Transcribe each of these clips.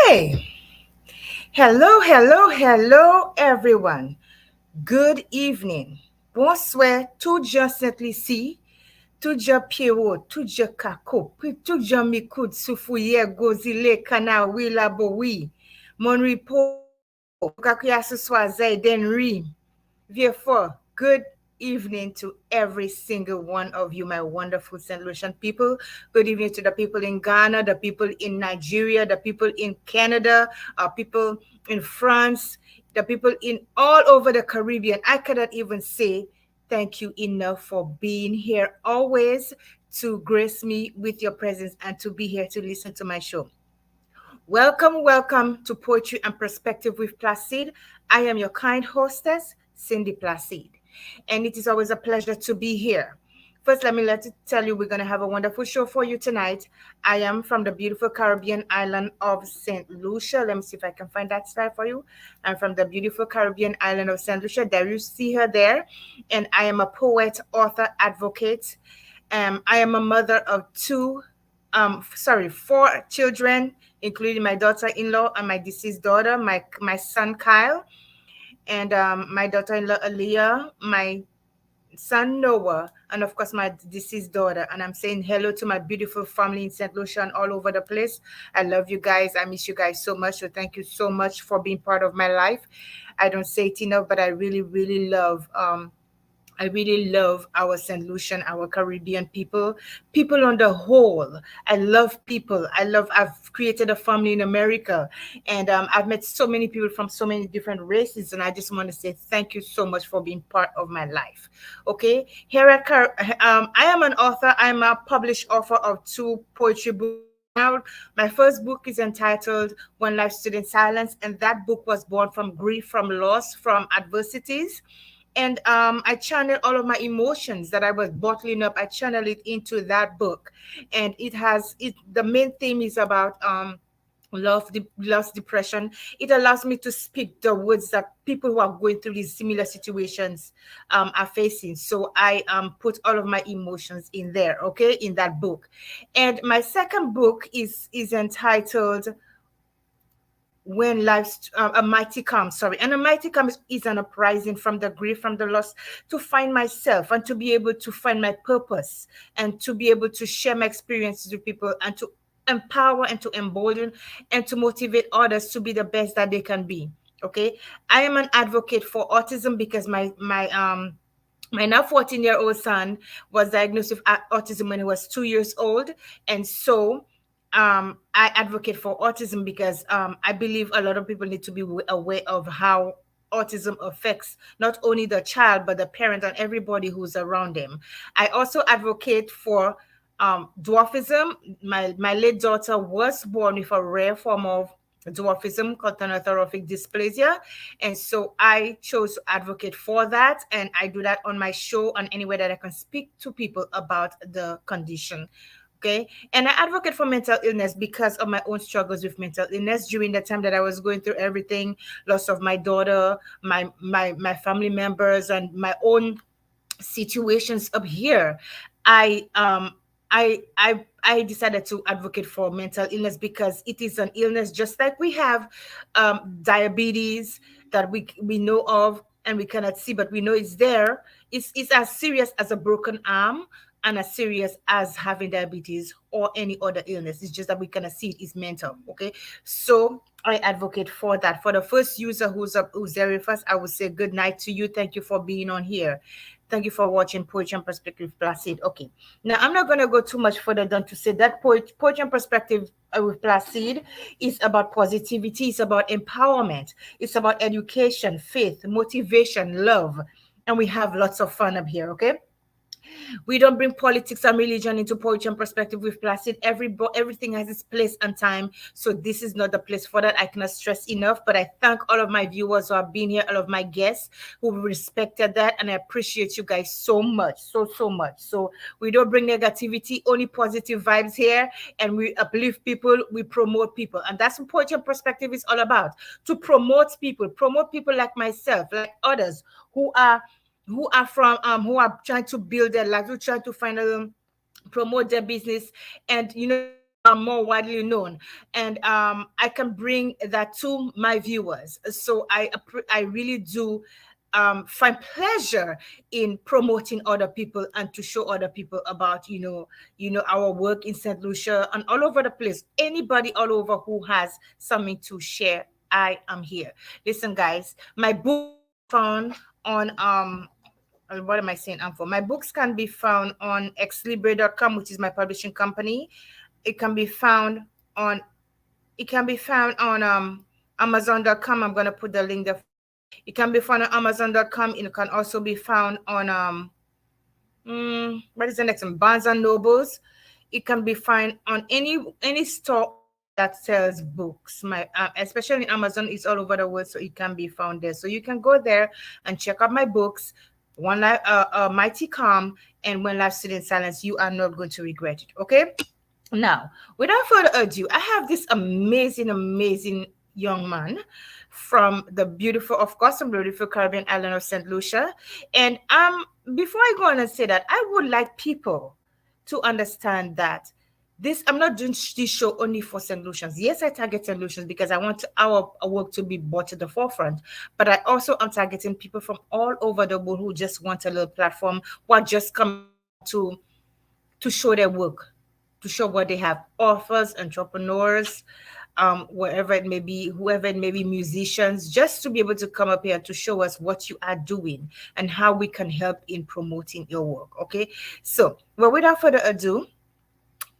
Okay. Hello, everyone. Good evening. Bonsoir, tout gens ici, tout gens Pierrot, tout gens Kako, tout gens Mikoud, Soufouye, Gozile, Kanawi, Laboui, Mon Repos, Kakuya Suswa, Zayden Ri. Therefore, good evening to every single one of you, my wonderful St. Lucian people. Good evening to the people in Ghana, the people in Nigeria, the people in Canada, people in France, the people in all over the Caribbean. I cannot even say thank you enough for being here always to grace me with your presence and to be here to listen to my show. Welcome to Poetry and Perspective with Placide. I am your kind hostess, Cindy Placide, and it is always a pleasure to be here. First, tell you we're going to have a wonderful show for you tonight. I am from the beautiful Caribbean island of St. Lucia. Let me see if I can find that slide for you. I'm from the beautiful Caribbean island of St. Lucia. There you see her there. And I am a poet, author, advocate. I am a mother of four children, including my daughter-in-law and my deceased daughter, my son Kyle, and my daughter-in-law Aaliyah, my son Noah, and of course my deceased daughter. And I'm saying hello to my beautiful family in St. Lucia and all over the place. I love you guys. I miss you guys so much. So thank you so much for being part of my life. I don't say it enough, but I really love our St. Lucian, our Caribbean people on the whole. I love people. I've created a family in America, and I've met so many people from so many different races, and I just want to say thank you so much for being part of my life. Okay, I am an author. I'm a published author of two poetry books. Now, my first book is entitled When Life Stood in Silence, and that book was born from grief, from loss, from adversities, and I channeled all of my emotions that I was bottling up. I channeled it into that book, and it has it. The main theme is about loss, depression. It allows me to speak the words that people who are going through these similar situations are facing. So I put all of my emotions in there, okay, in that book. And my second book is entitled When Life's a Mighty Calm, sorry. And a mighty calm is an uprising from the grief, from the loss, to find myself and to be able to find my purpose and to be able to share my experiences with people and to empower and to embolden and to motivate others to be the best that they can be. Okay. I am an advocate for autism because my now 14-year-old son was diagnosed with autism when he was 2 years old. And so I advocate for autism because I believe a lot of people need to be aware of how autism affects not only the child, but the parent and everybody who's around them. I also advocate for dwarfism. My late daughter was born with a rare form of dwarfism called thanatophoric dysplasia, and so I chose to advocate for that, and I do that on my show and anywhere that I can speak to people about the condition. Okay. And I advocate for mental illness because of my own struggles with mental illness during the time that I was going through everything, loss of my daughter, my family members, and my own situations up here. I um i i i decided to advocate for mental illness because it is an illness just like we have diabetes that we know of and we cannot see, but we know it's there. It's as serious as a broken arm and as serious as having diabetes or any other illness. It's just that we cannot see it is mental. Okay. So I advocate for that. For the first user who's there with us, I would say good night to you. Thank you for being on here. Thank you for watching Poetry and Perspective Placid. Okay. Now I'm not gonna go too much further than to say that Poetry and Perspective with Placid is about positivity, it's about empowerment, it's about education, faith, motivation, love, and we have lots of fun up here, okay? We don't bring politics and religion into Poetry and Perspective with Placid. Everything has its place and time. So this is not the place for that. I cannot stress enough. But I thank all of my viewers who have been here, all of my guests who respected that. And I appreciate you guys so much, so much. So we don't bring negativity, only positive vibes here. And we uplift people, we promote people. And that's what Poetry and Perspective is all about. To promote people like myself, like others who are trying to build their life, who try to find promote their business, and more widely known, and I can bring that to my viewers. So I really do find pleasure in promoting other people and to show other people about our work in St. Lucia and all over the place. Anybody all over who has something to share, I am here. Listen, guys, my books can be found on what am I saying? For my books can be found on exlibre.com, which is my publishing company. It can be found on Amazon.com. I'm gonna put the link there for you. It can be found on Amazon.com. It can also be found on what is the next one? Barnes and Nobles. It can be found on any store online that sells books. My especially Amazon is all over the world, so it can be found there. So you can go there and check out my books. One Life, Mighty Calm, and When Life Stood in Silence. You are not going to regret it. Okay. Now, without further ado, I have this amazing, amazing young man from the beautiful, of course, the beautiful Caribbean island of St. Lucia. And before I go on and say that, I would like people to understand that I'm not doing this show only for St. Lucians. Yes, I target St. Lucians because I want our work to be brought to the forefront. But I also am targeting people from all over the world who just want a little platform, who are just coming out to show their work, to show what they have, authors, entrepreneurs, wherever it may be, whoever it may be, musicians, just to be able to come up here to show us what you are doing and how we can help in promoting your work. Okay. So, well, without further ado,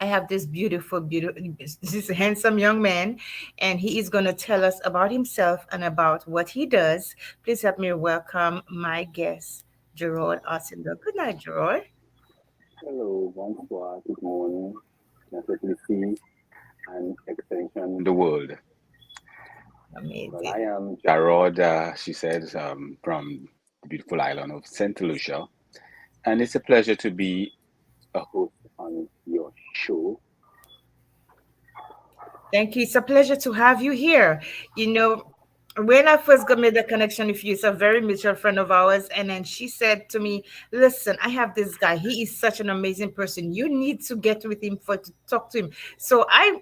I have this beautiful, beautiful, this handsome young man, and he is going to tell us about himself and about what he does. Please help me welcome my guest, Jahrod Alcindor. Good night, Jahrod. Hello, bonsoir, good morning, Lucia, and extension the world. Well, I Amazing. am Jahrod, she says, from the beautiful island of St. Lucia, and it's a pleasure to be a host on your show. Thank you. It's a pleasure to have you here. When I first got made the connection with you, it's a very mutual friend of ours. And then she said to me, listen, I have this guy. He is such an amazing person. You need to get with him to talk to him. So I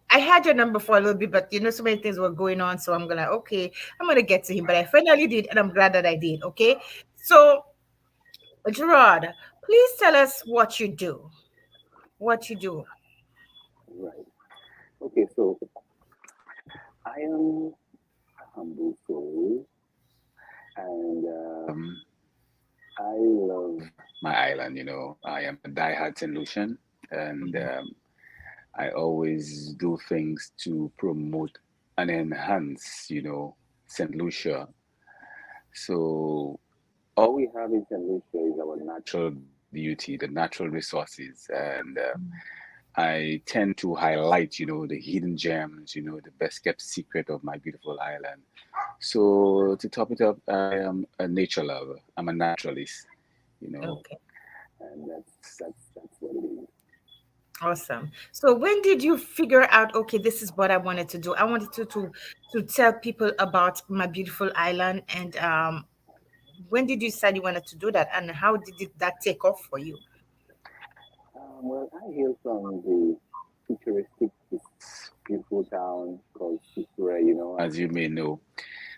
had your number for a little bit, but so many things were going on. So I'm gonna get to him. But I finally did, and I'm glad that I did. Okay. So Jahrod, please tell us what you do. What you do. Right. Okay, so I am a humble soul, and I love my island. I am a diehard St. Lucian, and I always do things to promote and enhance, St. Lucia. So all we have in St. Lucia is our natural beauty, the natural resources, and I tend to highlight, the hidden gems, the best kept secret of my beautiful island. So to top it up, I am a nature lover. I'm a naturalist, you know, Okay. and that's what it is. Awesome. So when did you figure out, okay, this is what I wanted to do? I wanted to tell people about my beautiful island, and when did you decide you wanted to do that, and how did that take off for you? Well, I hail from the futuristic, this beautiful town called Sufra. As you may know,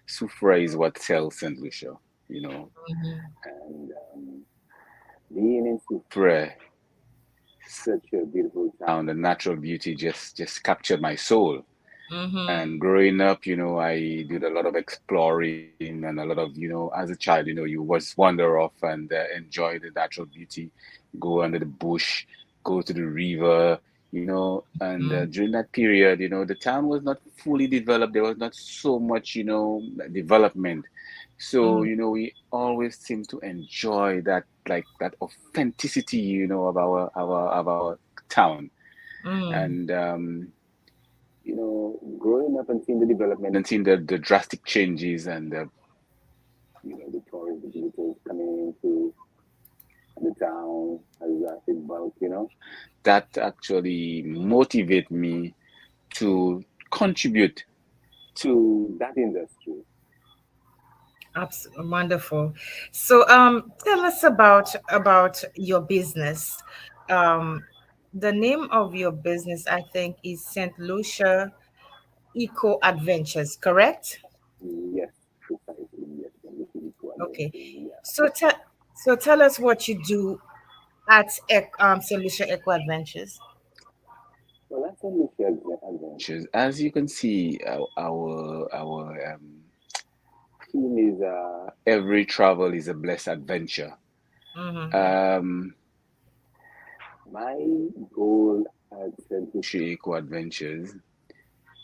Sufra is what sells St. Lucia, you know, Mm-hmm. and being in Sufra, such a beautiful town, the natural beauty just captured my soul. Mm-hmm. And growing up, I did a lot of exploring and a lot of, as a child, you was wander off and enjoy the natural beauty, go under the bush, go to the river, and during that period, the town was not fully developed. There was not so much, development. So, Mm-hmm. we always seem to enjoy that, like that authenticity, of our town. Mm-hmm. And, growing up and seeing the development and seeing the drastic changes and the tourists, the visitors coming into the town as a big bulk, that actually motivate me to contribute to that industry. Absolutely wonderful. So, tell us about your business. Um, The name of your business, I think, is Saint Lucia Eco Adventures, correct? Yes, precisely. Yes, and this is to Okay. adventure. Yeah. So tell us what you do at Saint Lucia Eco Adventures. Well, that's a Lucia adventures. As you can see, our theme is every travel is a blessed adventure. Mm-hmm. Um, my goal at St. Lucia Eco Adventures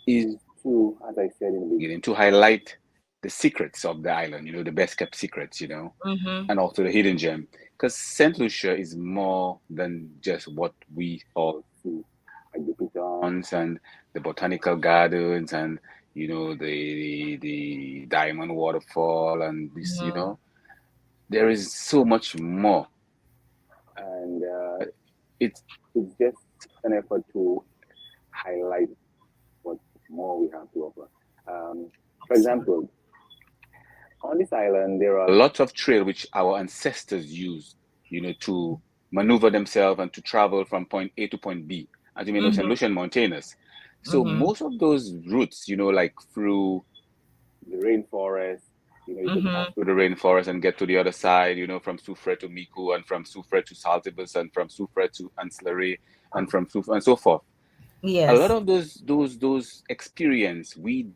is to, as I said in the beginning, to highlight the secrets of the island, the best kept secrets, Mm-hmm. and also the hidden gem. Because St. Lucia is more than just what we all see, like the pitons and the botanical gardens and, the diamond waterfall and this, Mm-hmm. there is so much more. And it's just an effort to highlight what more we have to offer. For Absolutely. example, on this island, there are lots of trail which our ancestors used, to maneuver themselves and to travel from point A to point B. As you may know, St. Mm-hmm. Lucian mountainous. So Mm-hmm. most of those routes, like through the rainforest, you can pass Mm-hmm. through the rainforest and get to the other side, from Soufrière to Mico and from Soufrière to Saltibus and from Soufrière to Ancillary and from Soufrière and so forth. A lot Yes. of those experience we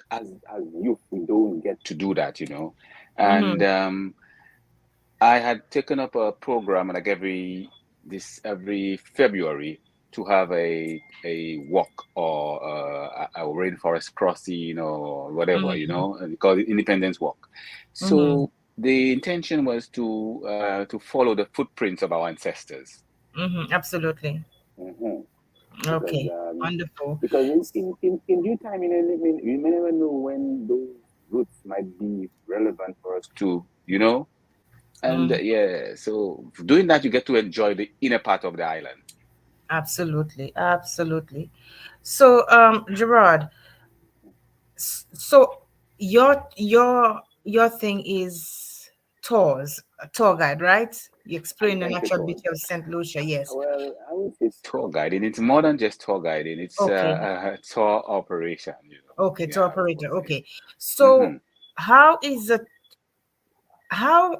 as youth we don't get to do that, and Mm-hmm. I had taken up a program like every February to have a walk or a rainforest crossing or whatever, Mm-hmm. and we call it Independence Walk. Mm-hmm. So the intention was to follow the footprints of our ancestors. Mm-hmm. Absolutely. Mhm. because Okay. um, Wonderful. because in due time, you may never know when those routes might be relevant for us to, and Mm, yeah, so doing that, you get to enjoy the inner part of the island. absolutely. Absolutely. So, Gerard, so your thing is tours, a tour guide, right? You explain the Adventure natural tours. beauty of Saint Lucia. Yes. Well, I would say tour guiding. It's more than just tour guiding. It's Okay. a tour operation. Okay. Yeah, Tour I would operator. say. Okay. Hmm. So, how is it? How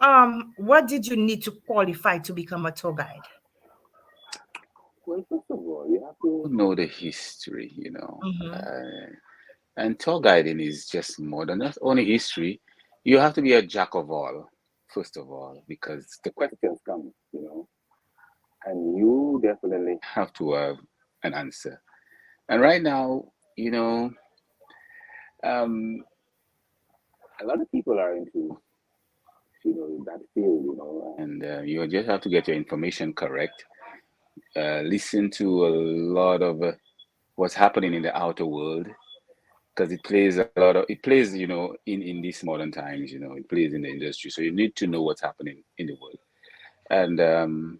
what did you need to qualify to become a tour guide? Well, first of all, you have to know the history, Mm-hmm. and tour guiding is just more than just only history. You have to be a jack of all, first of all, because the questions come, and you definitely have to have an answer. And right now, you know, um, a lot of people are into, that field, and you just have to get your information correct. Listen to a lot of what's happening in the outer world because it plays in these modern times, it plays in the industry, so you need to know what's happening in the world. And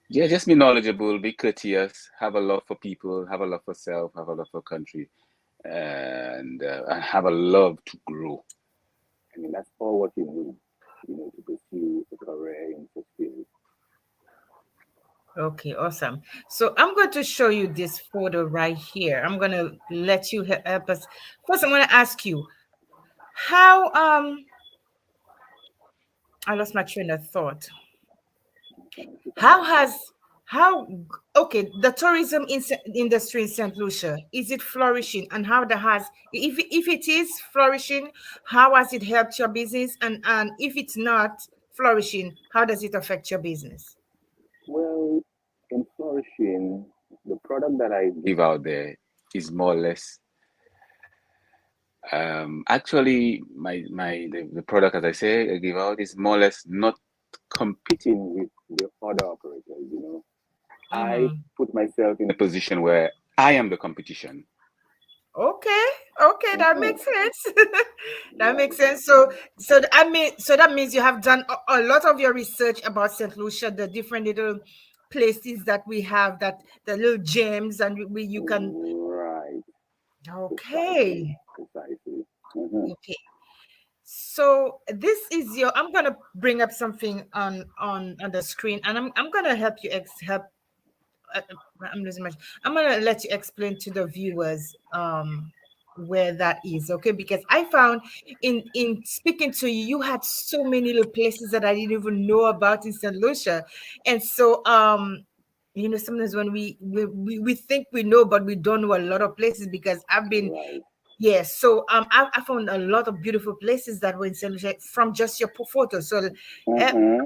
yeah, just be knowledgeable, be courteous, have a love for people, have a love for self, have a love for country, and have a love to grow. I mean, that's all what you need, to pursue a career in such field. Okay, awesome. So I'm going to show you this photo right here. I'm going to let you help us. First, I'm going to ask you how I lost my train of thought. How has how okay, the tourism industry in St. Lucia, is it flourishing, and how the has if it is flourishing, how has it helped your business, and if it's not flourishing, how does it affect your business? Well, in flourishing, the product that I give out there is more or less actually the product, as I say, I give out is more or less not competing with the other operators. I Mm-hmm. put myself in a position where I am the competition. Okay, okay, that Mhm. makes sense. That makes Right. sense. So that means you have done a lot of your research about St. Lucia, the different little places that we have, that the little gems, and we you can. Right. Precisely. Okay, Precisely. Hmm. okay. So this is your. I'm gonna bring up something on the screen, and I'm gonna help you help uh, I'm losing my. I'm gonna let you explain to the viewers where that is, okay? Because I found in speaking to you, you had so many little places that I didn't even know about in St. Lucia, and so you know, sometimes when we think we know, but we don't know a lot of places because I've been. Right. Yes, so I found a lot of beautiful places that were in St. Lucia from just your photo. So, Mm-hmm.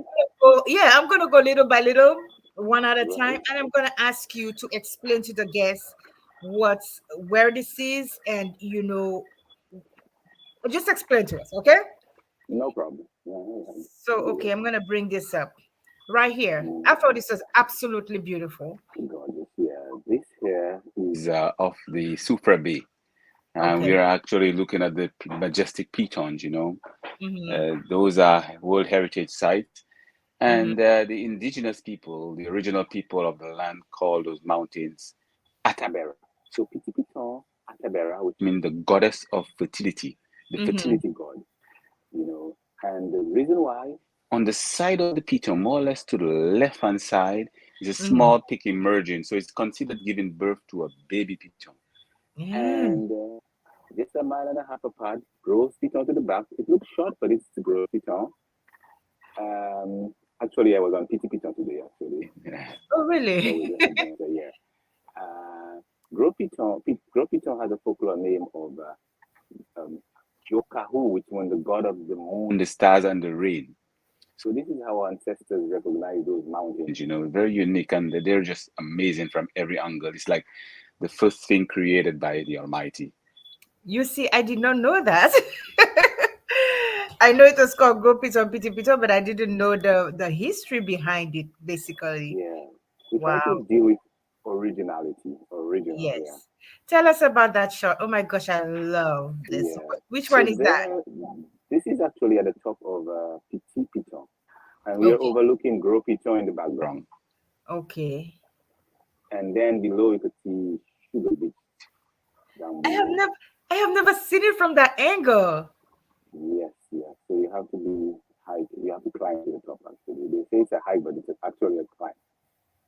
yeah, I'm gonna go little by little, one at a time, Right. and I'm gonna ask you to explain to the guests what's where this is, and you know, just explain to us, okay? No problem. Yeah, all right. So, Very okay, good. I'm gonna bring this up right here. I thought Mm, this was absolutely beautiful. gorgeous. Yeah, this here is off the Supra Bay. We Okay. are actually looking at the majestic pitons, you know. Mm-hmm. Those are World Heritage sites. Mm-hmm. And the indigenous people, the original people of the land, call those mountains Atabera. So Piti Piton, Atabera, which means the goddess of fertility, the Mm-hmm. fertility god, you know. And the reason why, on the side of the Piton, more or less to the left-hand side, is a Mm-hmm. small peak emerging. So it's considered giving birth to a baby Piton. Yeah. And just a mile and a half apart, grows Piton to the back. It looks short, but it's the gross Piton. Actually, I was on PT Piton today, actually. Oh, So really? we had the yeah. Gros Piton, Gros Piton has a folklore name of um, Jokahu, which was the god of the moon, the stars, and the rain. So this is how our ancestors recognize those mountains. You know, very unique, and they're just amazing from every angle. It's like the first thing created by the Almighty. You see, I did not know that. I know it was called Go Pito and Pity Pito, but I didn't know the history behind it, basically. Yeah, we try to Wow. deal with originality, original. Yeah, Yes. Tell us about that shot. Oh my gosh, I love this. yeah. Which So one is that? there, this is actually at the top of Petit Piton, and we are Okay. overlooking Gros Piton in the background. Okay. And then below you could see Sugar Beach down I have below. never I have never seen it from that angle. Yes, yes. So you have to be hike. You have to climb to the top. Actually, they say it's a hike, but it's actually a climb.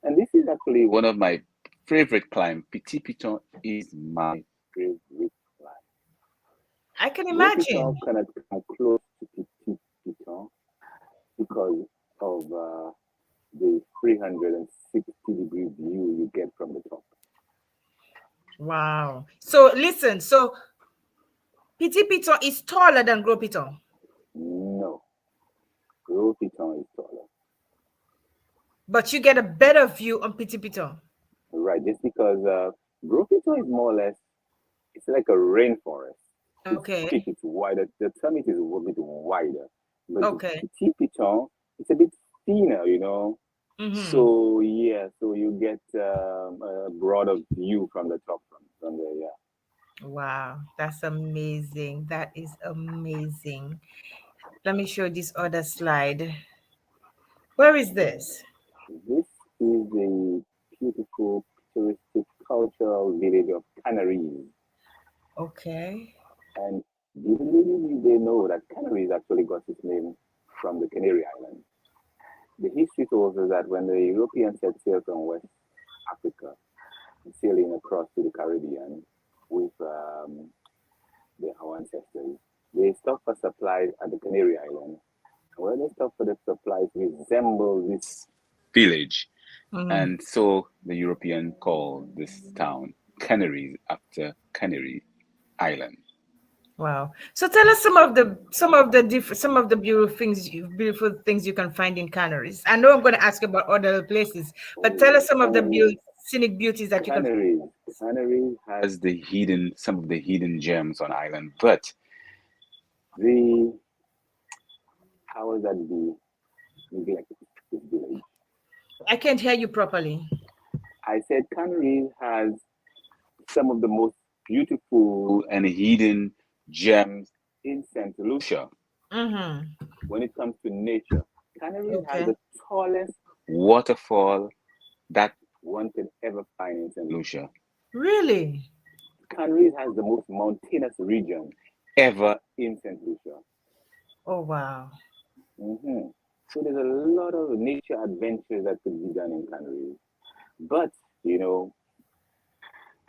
And this is actually one of my favorite climb. Petit Piton is my favorite climb. I can Gros Piton imagine. cannot come close to Petit Piton because of the 360-degree view you get from the top. Wow. So listen, so Petit Piton is taller than Gros Piton, No, Gros Piton is taller. but you get a better view on Petit Piton. Right, just because Grofito is more or less, it's like a rainforest. It's Okay. thick, it's wider. The summit is a bit wider, but the Okay. Petit Piton, it's a bit thinner, you know. Mm-hmm. So yeah, so you get a broader view from the top, from there. Yeah. Wow, that's amazing. That is amazing. Let me show this other slide. Where is this? This is the beautiful, touristic, cultural village of Canaries, Okay. and little they know that Canaries actually got its name from the Canary Islands. The history tells us that when the Europeans set sail from West Africa, sailing across to the Caribbean with our ancestors, they stopped for supplies at the Canary Islands. And when they stopped for the supplies, resemble this village. Mm. And so the European called this town Canaries after Canary Island. Wow. So tell us some of the beautiful things you can find in Canaries. I know I'm going to ask you about other places, but Oh tell us yeah, some of the Canaries. scenic beauties that you can find. Canaries. Canaries has the hidden, some of the hidden gems on island, but the how would that be neglected? This village. I can't hear you properly. I said Canaries has some of the most beautiful and hidden gems in St. Lucia Mm-hmm. when it comes to nature. Canaries has Okay. the tallest waterfall that one could ever find in St. Lucia. Really? Canaries has the most mountainous region ever in St. Lucia. Oh, wow. Hmm. So there's a lot of nature adventures that could be done in Canaries. But You know,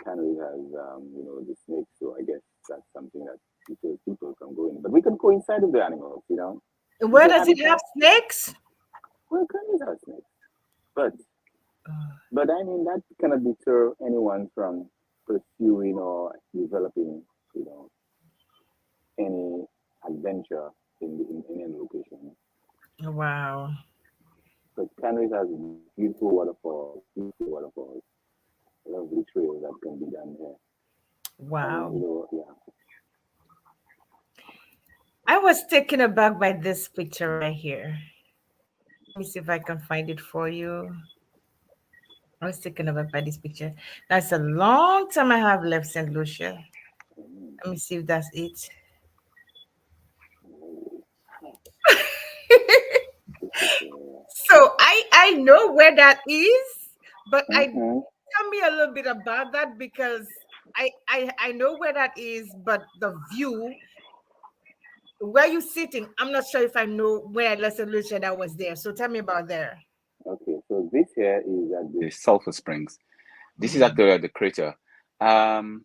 Canada has, the snakes. So I guess that's something that people can go in. But we can go inside of the animals. It's Where their does it have habitat. snakes? Well, Canada has snakes, but but I mean that cannot deter anyone from pursuing or developing, you know, any adventure in any location. Wow. But Canada has beautiful waterfalls, lovely trails that can be done here. And Wow. yeah. I was taken aback by this picture right here. Let me see if I can find it for you. I was taken aback by this picture. That's a long time I have left St. Lucia. Mm, Let me see if that's it. oh, this is So I know where that is, but I mhm. tell me a little bit about that because I know where that is, but the view where you sitting, I'm not sure if I know where left St. Lucia that was there. So tell me about there. Okay, so this here is at the Sulphur Springs. This is at Mm-hmm. the crater. Um,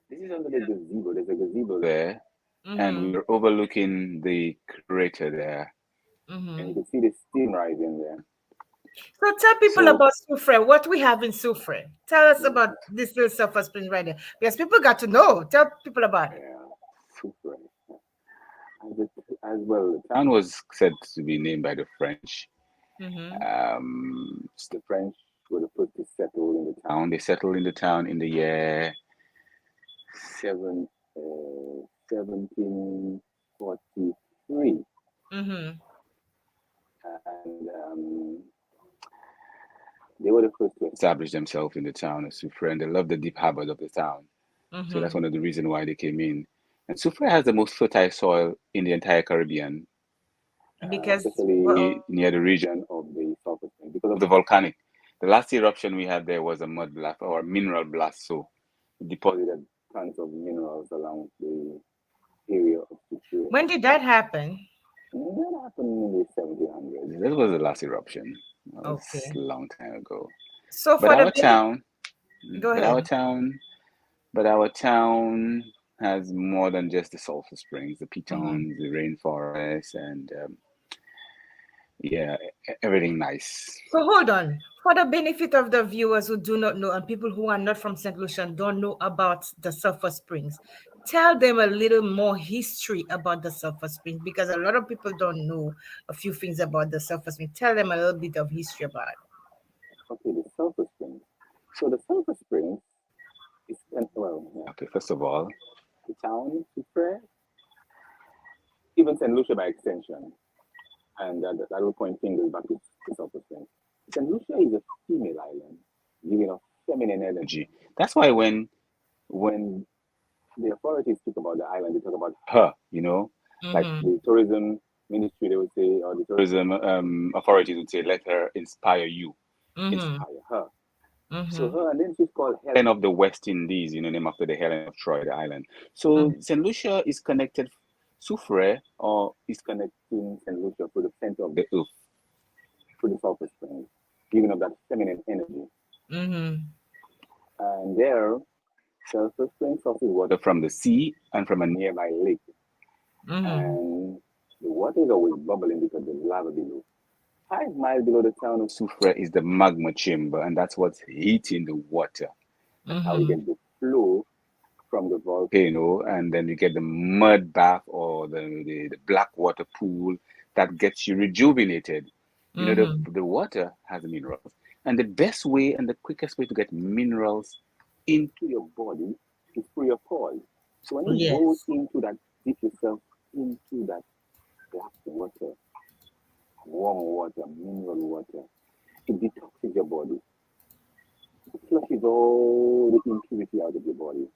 this is under the gazebo. There's a gazebo there, and Mm-hmm. we're overlooking the crater there, and you Mm-hmm. can see the steam rising there. So tell people So about Soufre, what we have in Soufre. Tell us yeah, about this little sulfur spring right there. Because people got to know. Tell people about it. yeah, super. As well, the town was said to be named by the French. Mm-hmm. The French were the first to settle in the town. They settled in the town in the year seven, 1743, Mm-hmm. and they were the first to establish themselves in the town as Soufrière, and they loved the deep harbors of the town. So that's Mm-hmm. one of the reasons why they came in. And Soufrière has the most fertile soil in the entire Caribbean, Because especially near the region of the South Pacific, because of the volcanic. The last eruption we had there was a mud blast or a mineral blast, so it deposited tons of minerals along the area of Soufrière. when did that happen? And that happened in the 1700s. That was the last eruption. That was a Okay. long time ago. So But for the our benefit, town, go but our ahead. town, but our town has more than just the sulfur springs, the Mm-hmm. pitons, the rainforest, and yeah, everything nice. So hold on. For the benefit of the viewers who do not know and people who are not from St. Lucia and don't know about the Sulphur Springs, tell them a little more history about the Sulphur Springs because a lot of people don't know a few things about the Sulphur Springs. Tell them a little bit of history about it. Okay, the sulfur springs. So the sulfur springs is well, yeah, okay. First of all, the town, Sucre, even Saint Lucia by extension, and that will point fingers back to the sulfur springs. Saint Lucia is a female island, giving off feminine energy. That's why when the authorities speak about the island, they talk about her, like Mm-hmm. the tourism ministry, they would say, or the tourism authorities would say, let her inspire you, Mm-hmm. inspire her. So Mm-hmm. her, and then she's called Helen of the West Indies, named after the Helen of Troy, the island. So St. Lucia is connected, Soufrière, or is connecting St. Lucia to the center of the earth, to the sulfur springs, giving up that feminine energy. Mm-hmm. And there, sulfur springs sources water from the sea and from a nearby lake. Mm-hmm. And the water is always bubbling because there's lava below. 5 miles below the town of Soufrière is the magma chamber, and that's what's heating the water. That's how we Mm-hmm. get the flow from the volcano, and then you get the mud bath or the black water pool that gets you rejuvenated. Mm-hmm. The water has minerals, and the best way and the quickest way to get minerals into your body is through your pores. So when you go Yes. into that, dip yourself into that black water, warm water, mineral water, it detoxes your body. It flushes all the impurity out of your body.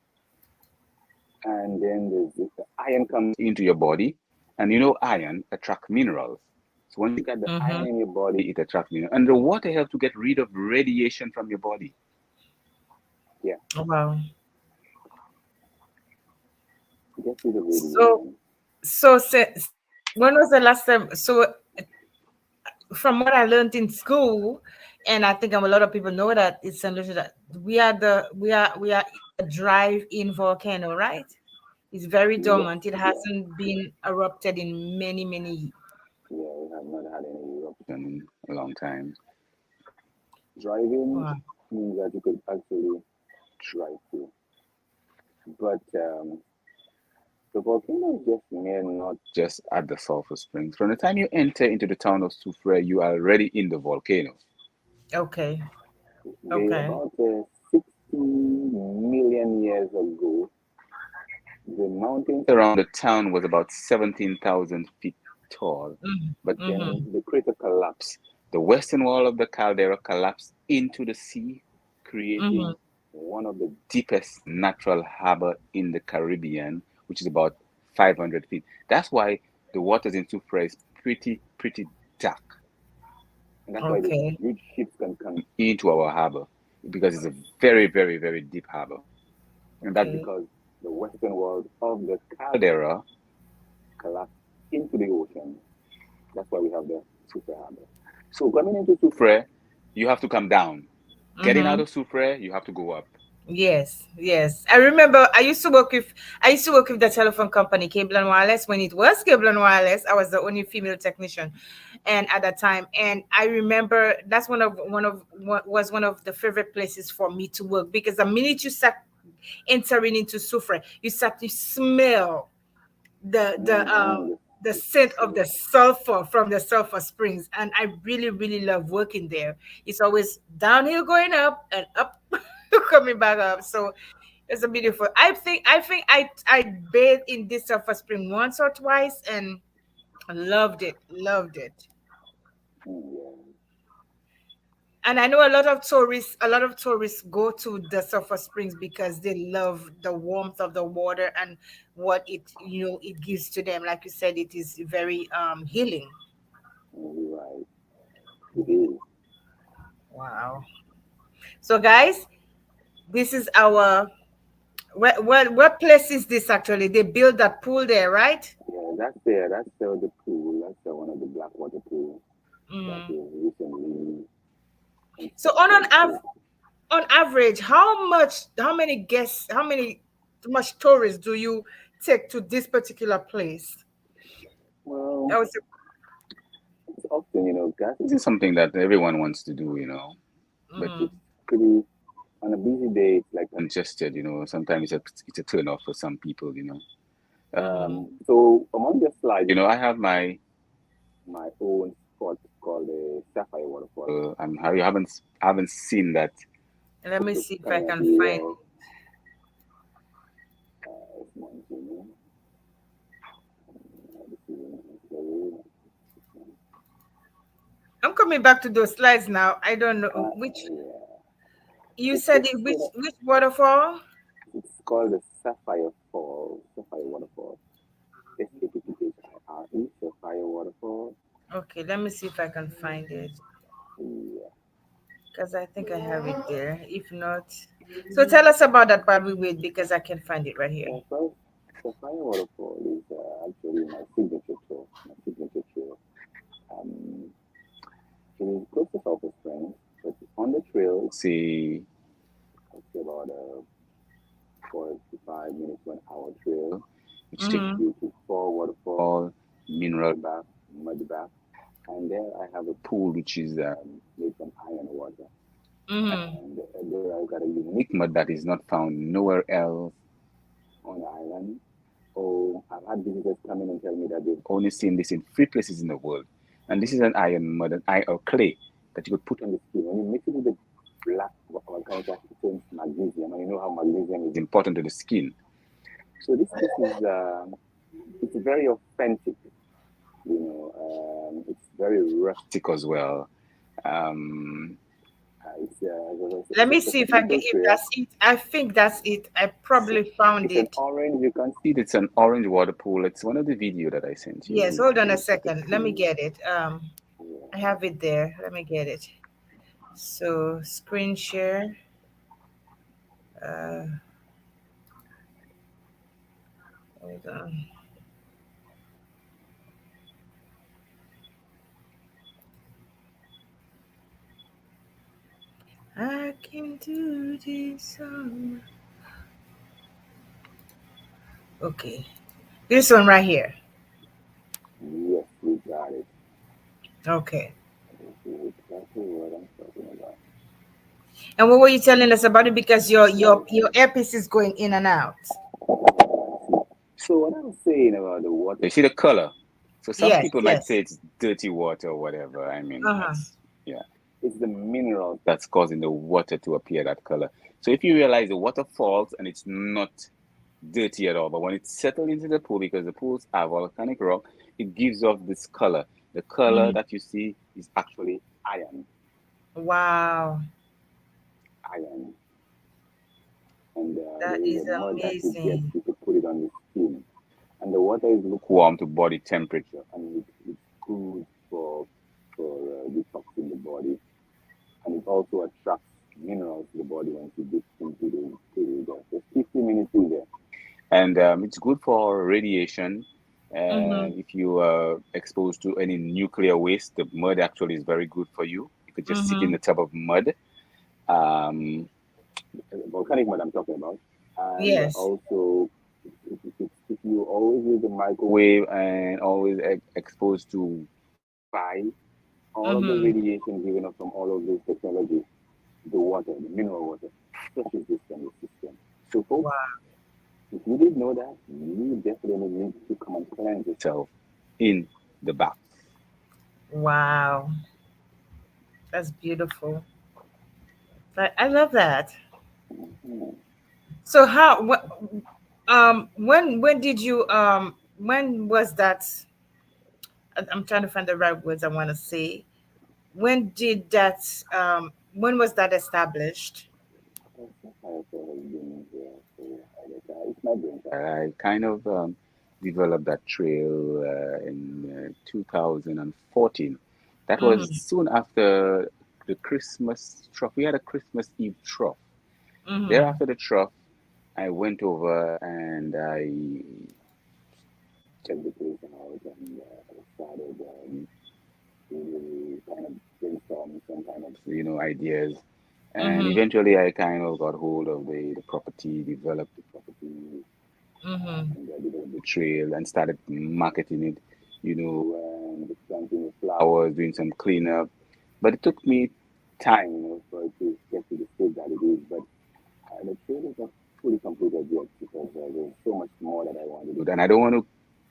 And then the iron comes into your body, and iron attracts minerals. So once you get the Mm-hmm. iron in your body, it attracts minerals, and the water helps to get rid of radiation from your body. Yeah, Wow. it gets rid of So radiation. when was the last time? So from what I learned in school, And I think a lot of people know that it's St. Lucia. That we are in the drive-in volcano, right? It's very Yes, dormant. It yes. hasn't been erupted in many. Yeah, we have not had any eruption in a long time. Driving Wow. means that you could actually drive through. But the volcano is just near, not just at the sulfur springs. From the time you enter into the town of Soufrière, you are already in the volcano. Okay. They Okay. about 60 million years ago, the mountains around the town was about 17,000 feet tall. But then Mm-hmm. the crater collapsed. The western wall of the caldera collapsed into the sea, creating Mm-hmm. one of the deepest natural harbor in the Caribbean, which is about 500 feet. That's why the waters in Soufrière is pretty dark. And that's why the Okay. huge ships can come into our harbor because it's a very deep harbor. And that's Okay. because the western wall of the caldera collapsed into the ocean. That's why we have the Soufrière harbor. So coming into Soufrière, you have to come down. Getting out Mm-hmm. of Soufrière, you have to go up. Yes, yes. I remember I used to work with the telephone company, Cable and Wireless, when it was Cable and Wireless. I was the only female technician and at that time. And I remember that's one of the favorite places for me to work because the minute you start entering into Soufrière, you start to smell the the uh Mm-hmm. the The scent of the scent. sulfur from the sulfur springs, and I really love working there. It's always downhill going up and up coming back up. So it's a beautiful. I think I bathed in this sulfur spring once or twice and loved it. Mm, And I know a lot of tourists go to the sulfur springs because they love the warmth of the water and what it gives to them. Like you said, it is very healing. yeah. You're right. It is. Wow. So guys, this is our what place is this actually? They built that pool there, right? Yeah, that's there. That's the pool. That's one of the Blackwater pool that Mm. is recently So on an constructed. av So, on average, how many much tourists do you take to this particular place? well, I was it's often, gas. This is something that everyone wants to do. But mm, it's pretty, on a busy day, it's like congested, sometimes it's a turn off for some people. mm-hmm. So among the slides, I have my own spot called the Sapphire Waterfall. I'm you haven't seen that Let me photo see if I coming at can you find there. it. This one, this is, I'm coming back to those slides now. I don't know which yeah. you It's said just it, which waterfall? it's called the Sapphire Fall, Sapphire Waterfall. SAPPHIRE, Sapphire Waterfall. Okay, let me see if I can find it Yeah. because I think I have it there. If not, so tell us about that while we wait because I can find it right here. Yeah, first, Sapphire Waterfall is actually my signature tour. My signature tour. Um, it is close to Sulphur Springs, but on the trail, say, I'd say about a 45 minutes to an hour trail, which takes Mm-hmm. you to four waterfall, mineral bath, mud bath, and there I have a pool which is made from iron water. Mm-hmm. And there I've got a unique mud that is not found nowhere else on the island. Oh, I've had visitors come in and tell me that they've only seen this in 3 places in the world. And this is an iron mud, an iron or clay that you could put on the skin. When you mix it with the black organic acid, it turns magnesium, and you know how magnesium is important to the skin. So this is it's very authentic. It's very rustic as well. Um, Let me it's a see if I get technical if trail. that's it. I think that's it. I probably found It's an it. orange. You can see it's an orange water pool. It's one of the video that I sent you. Yes, hold on a It's a second. Let me pool. get it. I Yeah. have it there. Let me get it. So screen share. Uh, hold on. I can do this song. Okay. This one right here. Yes, we got it. Okay. This is exactly what I'm talking about. And what were you telling us about it? Because your Right. your earpiece is going in and out. So what I was saying about the water, you see the color. So some Yes, people might say yes. it's dirty water or whatever. I mean, Uh-huh. that's yeah. It's the minerals that's causing the water to appear that color. So if you realize the water falls and it's not dirty at all, but when it's settled into the pool, because the pools are volcanic rock, it gives off this color. The color Mhm. that you see is actually iron, Wow. iron. And That there is a is mud that you get. amazing. You could put it on the skin, and the water is lukewarm to body temperature, and it's good for detoxing the body, and it also attracts minerals to the body once you dip into the pool there. Just 15 minutes in there, and it's good for radiation. Mm-hmm. And if you are exposed to any nuclear waste, the mud actually is very good for you. You could just sit in Mm-hmm. the tub of mud, um, volcanic mud I'm talking about, and Yes. also if you always use the microwave and always exposed to Wi-Fi, all of the Mm-hmm. radiation given up from all of this technology, the water, the mineral water, flushes this from the system. So, folks, Wow. if you didn't know that, you definitely need to come and cleanse yourself in the bath. Wow. That's beautiful. I love that. Mhm. So how what when did you when was that I'm trying to find the right words I want to say. When did that when was that established? That's how I has been here for I guess it's my brainchild. I kind of developed that trail in 2014. That was Mm-hmm. soon after the Christmas trough. We had a Christmas Eve trough. There Mm-hmm. after the trough, I went over and I checked the place out and started to kind of brainstorm some kind of ideas. And Mm-hmm. eventually, I kind of got hold of the property, developed the property, Mm-hmm. and developed the trail, and started marketing it. Planting the flowers, doing some cleanup. But it took me time, for it to get to the stage that it is. But the trail is not fully completed yet because there's so much more that I want to do, and I don't want to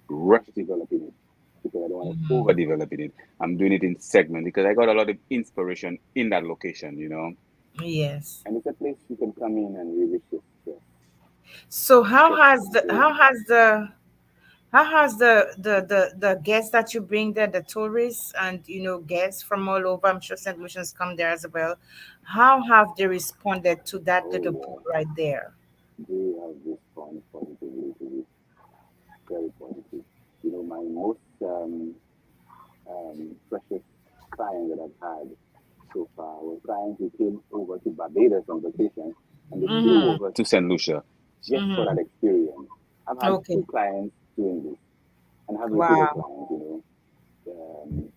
rush developing it because I don't want to Mm-hmm. overdevelop it. I'm doing it in segment because I got a lot of inspiration in that location. Yes. And it's a place you can come in and really shift stress. So Stress control. how has the guests that you bring there, the tourists and guests from all over, I'm sure St. Lucians come there as well. How have they responded to that Oh little pool yeah, right there? they have responded positively to this. Very positive. My most precious client that I've had so far was clients who came over to Barbados on vacation and they flew Mm-hmm. over to St. Lucia just for Mm-hmm. that experience. I've had Okay. two clients doing this and have repeated Wow. clients. Um,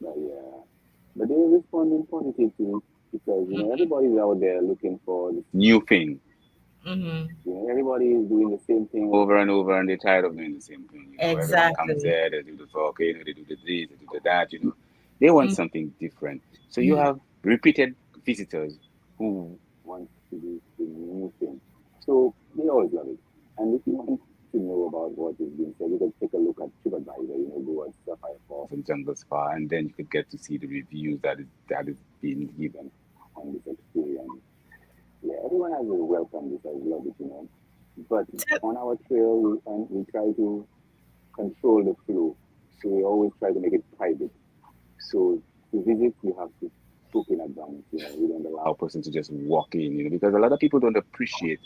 but yeah, but they're responding positive to it because everybody's out there looking for this new thing. Mm-hmm. Everybody is doing the same thing over and over, and they're tired of doing the same thing. Everyone comes Exactly. there, they do the volcano, they do the this, they do the that. They want Mm-hmm. something different. So you have repeated visitors who want to do the new thing. So they always love it. And if you want to know about what is being said, you can take a look at TripAdvisor. Go at Sapphire Falls and Jungle Spa, and then you could get to see the reviews that is being given on this experience. Yeah, everyone has a welcome this. I love it. But on our trail, we try to control the flow. So we always try to make it private. So to visit, you have to book in advance. We don't allow a person to just walk in. Because a lot of people don't appreciate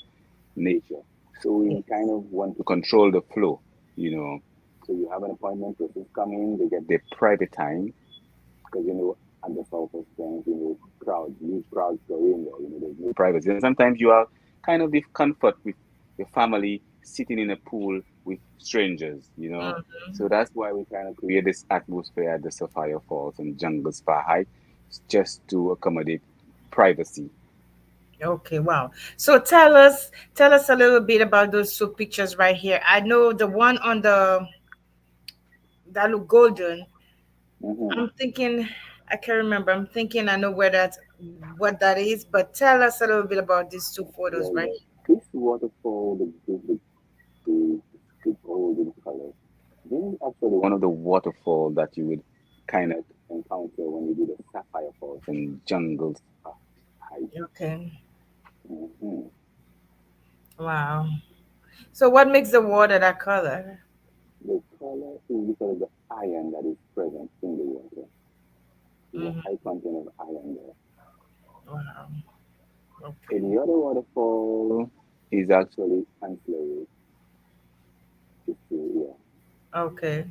nature. So we kind Yes. of want to control the flow. You know. So you have an appointment, persons come in, they get their private time because at the south of things, crowds, huge crowds go in there. There's no privacy, and sometimes you are kind of discomfort with your family sitting in a pool with strangers. So that's why we kind of create this atmosphere at the Sapphire Falls and Jungle Spa Hike, just to accommodate privacy. Okay, wow. So tell us a little bit about those two pictures right here. I know the one on the that look golden. Hmm. I'm thinking I can't remember. I'm thinking I know where that what that is, but tell us a little bit about these two photos Well, right this waterfall, the, the golden color, this is actually one of the waterfall that you would kind of encounter when you do the sapphire falls in jungles height. here. Okay. Hmm. Wow. So what makes the water that color? The color is because of the iron that is present in the water. There's a Hmm. high content of iron there. Wow. Okay. Any other waterfall is actually ancillary to, yeah. Okay.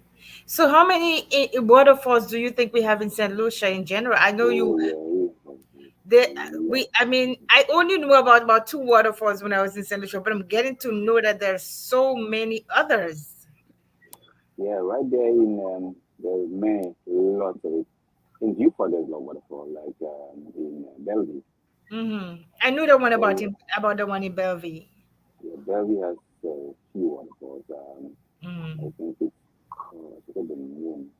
So how many waterfalls do you think we have in St. Lucia in general? I know Oh you yeah, there we we have I mean I only knew about two waterfalls when I was in St. Lucia, but I'm getting to know that there's so many others. yeah, right there in there's many lots of it. In Beaufort there's a waterfall, like in Bellevue. I knew the one Bellevue, about the one in Bellevue. yeah, Bellevue has few waterfalls. I Mm-hmm. think it's I forget the name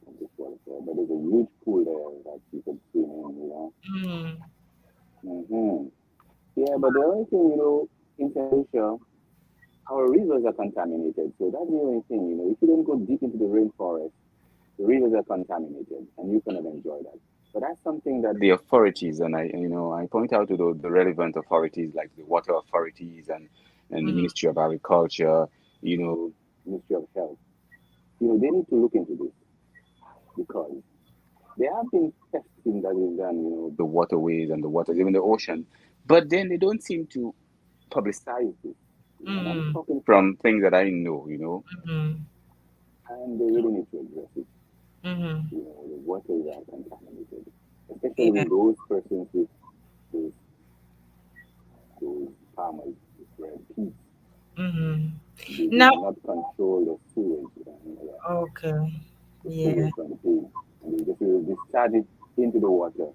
of this waterfall, but there's a huge pool there that you can swim in, you know. Mm-hmm. Hmm. Yeah, but the only thing, in St. Lucia, our rivers are contaminated. So that's the only thing, if you don't go deep into the rainforest, the rivers are contaminated and you cannot enjoy that. But that's something that the authorities, and I point out to the relevant authorities like the water authorities and the Mm-hmm. Ministry of Agriculture, you know, Ministry of Health, they need to look into this because there have been testing that is done, the waterways and the waters, even the ocean, but then they don't seem to publicize this. And I'm Mm-hmm. talking from things that I know, Mm-hmm. and they really need to address it. Mm-hmm. The waters are contaminated, especially Yeah. with those persons with those, those farmers with red peas. Mm-hmm. They Now, did not control the sewage and okay. the Yeah. sewage from the pig, and they just will discharge it into the water.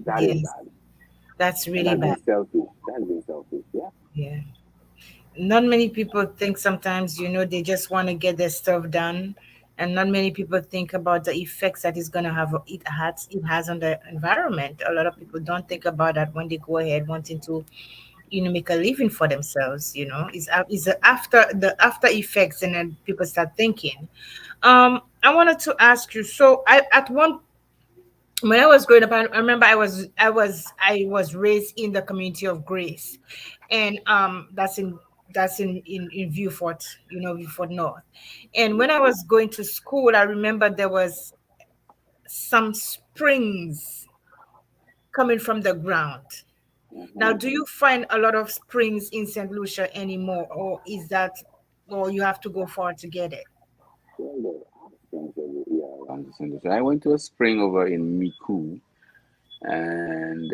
That is Yes. bad, That's and really that's bad. been selfish. That's been selfish. Yeah. Yeah. Not many people think sometimes, they just want to get their stuff done. And not many people think about the effects that it's gonna have it has on the environment. A lot of people don't think about that when they go ahead wanting to, make a living for themselves. It's the after effects, and then people start thinking. I wanted to ask you. So I at one when I was growing up, I remember I was raised in the community of Grace, and that's in Viewfort, Viewfort North. And when I was going to school, I remember there was some springs coming from the ground. Now, Hmm. do you find a lot of springs in St. Lucia anymore, or you have to go far to get it? Well, there are springs every year around the center. I went to a spring over in Miku, and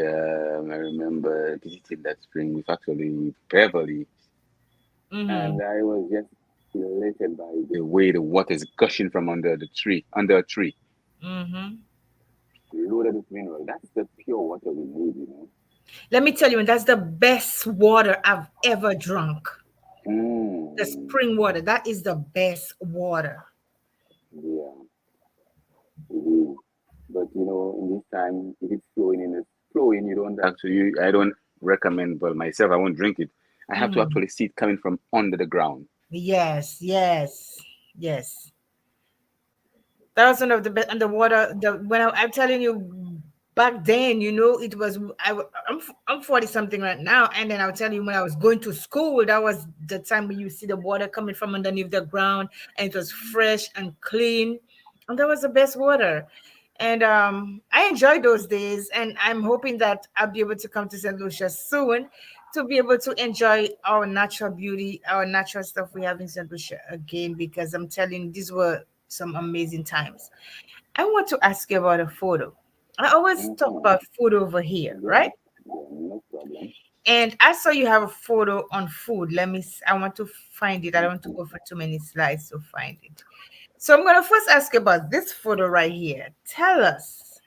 I remember visiting that spring with actually Beverly, Mm-hmm. and I was just elated by the way the water is gushing from under a tree, Mm-hmm. loaded with mineral. That's the pure water we need. Let me tell you, that's the best water I've ever drunk. The Mm, spring water, that is the best water. yeah, it is. But in this time, if it's flowing, you don't actually. I don't recommend. Well, myself, I won't drink it. I have to Mm. actually see it coming from under the ground. Yes, yes, yes. That was one of the best. And the water, I'm telling you, back then, it was I'm 40 something right now, and then I'll tell you when I was going to school, that was the time when you see the water coming from underneath the ground, and it was fresh and clean, and that was the best water. And I enjoyed those days, and I'm hoping that I'll be able to come to St. Lucia soon to be able to enjoy our natural beauty, our natural stuff we have in St. Lucia again, because I'm telling you, these were some amazing times. I want to ask you about a photo. I always talk Mm-hmm. about food over here, Yeah, right? yeah, no problem. And I saw you have a photo on food. I want to find it. I don't want to Mm-hmm. go for too many slides to find it. So I'm going to first ask you about this photo right here. Tell us,